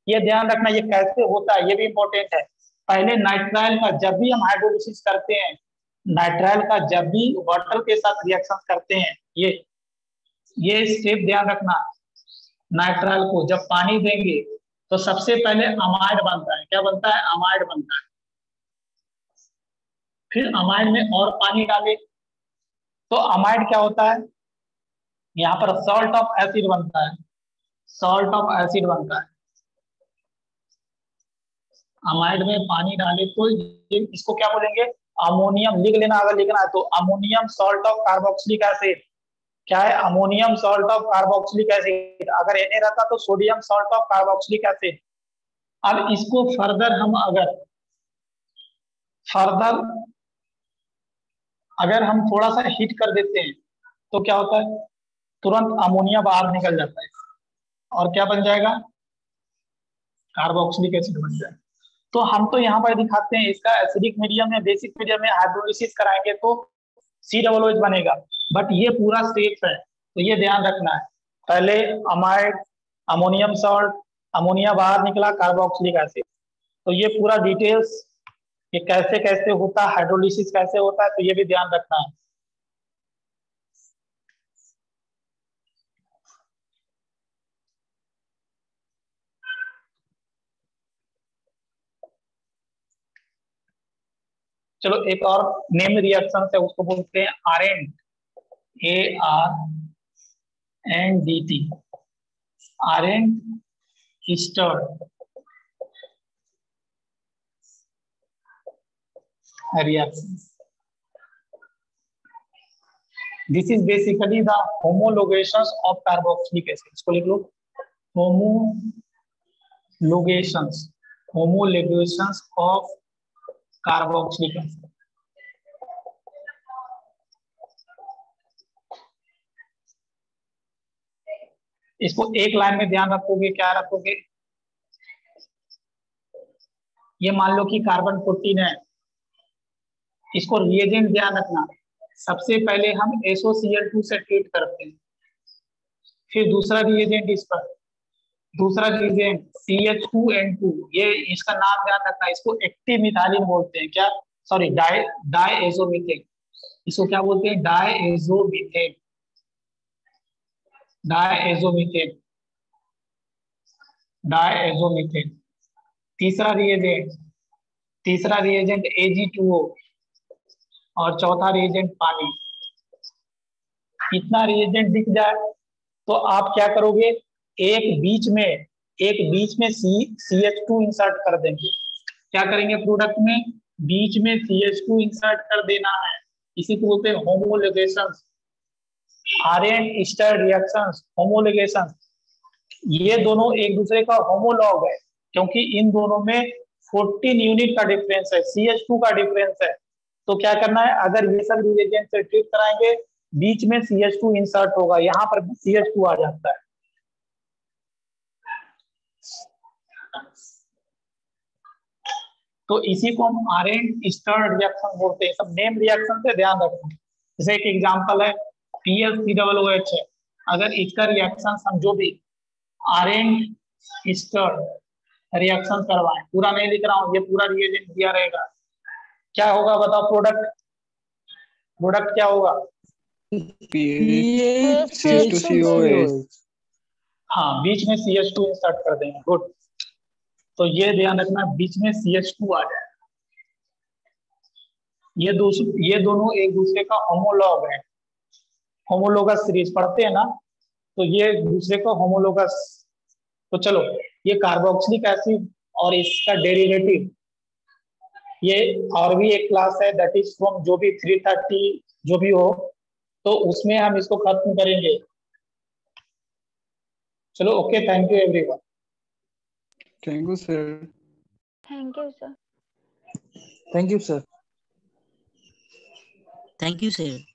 ये ध्यान रखना। ये कैसे होता है ये भी इंपॉर्टेंट है। पहले नाइट्राइल का जब भी हम हाइड्रोलिसिस करते हैं, नाइट्राइल का जब भी वाटर के साथ रिएक्शन करते हैं, ये स्टेप ध्यान रखना। नाइट्राइल को जब पानी देंगे तो सबसे पहले अमाइड बनता है। क्या बनता है, अमाइड बनता है। फिर अमाइड में और पानी डाले तो अमाइड क्या होता है, यहाँ पर सॉल्ट ऑफ एसिड बनता है। सॉल्ट ऑफ एसिड बनता है। अमाइड में पानी डाले तो इसको क्या बोलेंगे, अमोनियम। लिख लेना अगर लिखना है तो, ammonium salt of carboxylic acid. क्या है, ammonium salt of carboxylic acid. अगर Na रहता तो sodium salt of carboxylic acid. अब इसको फर्दर हम थोड़ा सा हीट कर देते हैं तो क्या होता है, तुरंत अमोनिया बाहर निकल जाता है और क्या बन जाएगा, कार्बोक्सिलिक एसिड बन जाएगा। तो हम तो यहाँ पर दिखाते हैं इसका एसिडिक मीडियम में, बेसिक मीडियम में हाइड्रोलिसिस कराएंगे तो COOH बनेगा। बट ये पूरा स्टेप है तो ये ध्यान रखना है। पहले अमाइड, अमोनियम सॉल्ट, अमोनिया बाहर निकला, कार्बोक्सिलिक एसिड। तो ये पूरा डिटेल्स, ये कैसे कैसे होता है, हाइड्रोलिसिस कैसे होता है, तो ये भी ध्यान रखना है। चलो एक और नेम रिएक्शन है, उसको बोलते हैं Arndt, ARNDT, Arndt Eistert reaction. This is basically the homologations of carboxylic acid. इसको लिख लो, homologations of carboxylic acid. इसको एक लाइन में ध्यान रखोगे, क्या रखोगे, ये मान लो कि कार्बन 14 है, इसको रिएजेंट ध्यान रखना। सबसे पहले हम SOCl2 से ट्रीट करते हैं, फिर दूसरा रिएजेंट इस पर, दूसरा रिएजेंट CH2N2, ये इसका नाम ध्यान रखना, इसको एक्टिव मिथाइलिन बोलते हैं। क्या, सॉरी, डायएजोमीथेन। इसको क्या बोलते हैं, डायएजोमीथेन, डायएजोमीथेन, डायएजोमीथेन। तीसरा रिएजेंट Ag2O और चौथा रिएजेंट पानी। इतना रिएजेंट दिख जाए तो आप क्या करोगे, एक बीच में CH2 इंसर्ट कर देंगे। क्या करेंगे, प्रोडक्ट में बीच में CH2 इंसर्ट कर देना है। इसी को बोलते हैं होमोलोगेशंस, आरेंट स्टर्ड रिएक्शंस, होमोलोगेशंस। ये दोनों एक दूसरे का होमोलॉग है क्योंकि इन दोनों में 14 यूनिट का डिफरेंस है, CH2 का डिफरेंस है। तो क्या करना है, अगर ये सब रिएजेंट से ट्रीट कराएंगे, बीच में CH2 इंसर्ट होगा, यहाँ पर CH2 आ जाता है। तो इसी को हम आरेंट स्टर्ड रिएक्शन बोलते हैं। सब नेम रिएक्शन से ध्यान रखना। जैसे एक एग्जांपल है PlCOOH है, अगर इसका रिएक्शन समझो भी आरेंट स्टर्ड रिएक्शन करवाएं, पूरा नहीं लिख रहा हूं, ये पूरा रिएजेंट दिया रहेगा, क्या होगा बताओ, प्रोडक्ट क्या होगा, CH2COH। हाँ, बीच में CH2 इंसर्ट कर देंगे। गुड। तो ये ध्यान रखना, बीच में CH2 आ जाए। ये दोनों एक दूसरे का होमोलॉग है। होमोलोगस सीरीज पढ़ते हैं ना, तो ये दूसरे को होमोलोगस। तो चलो, ये कार्बोक्सिलिक एसिड और इसका डेरिवेटिव, ये और भी एक क्लास है दैट इज फ्रॉम जो भी 330 जो भी हो, तो उसमें हम इसको खत्म करेंगे। चलो okay, thank you everyone. Thank you sir. Thank you sir. Thank you sir. Thank you sir.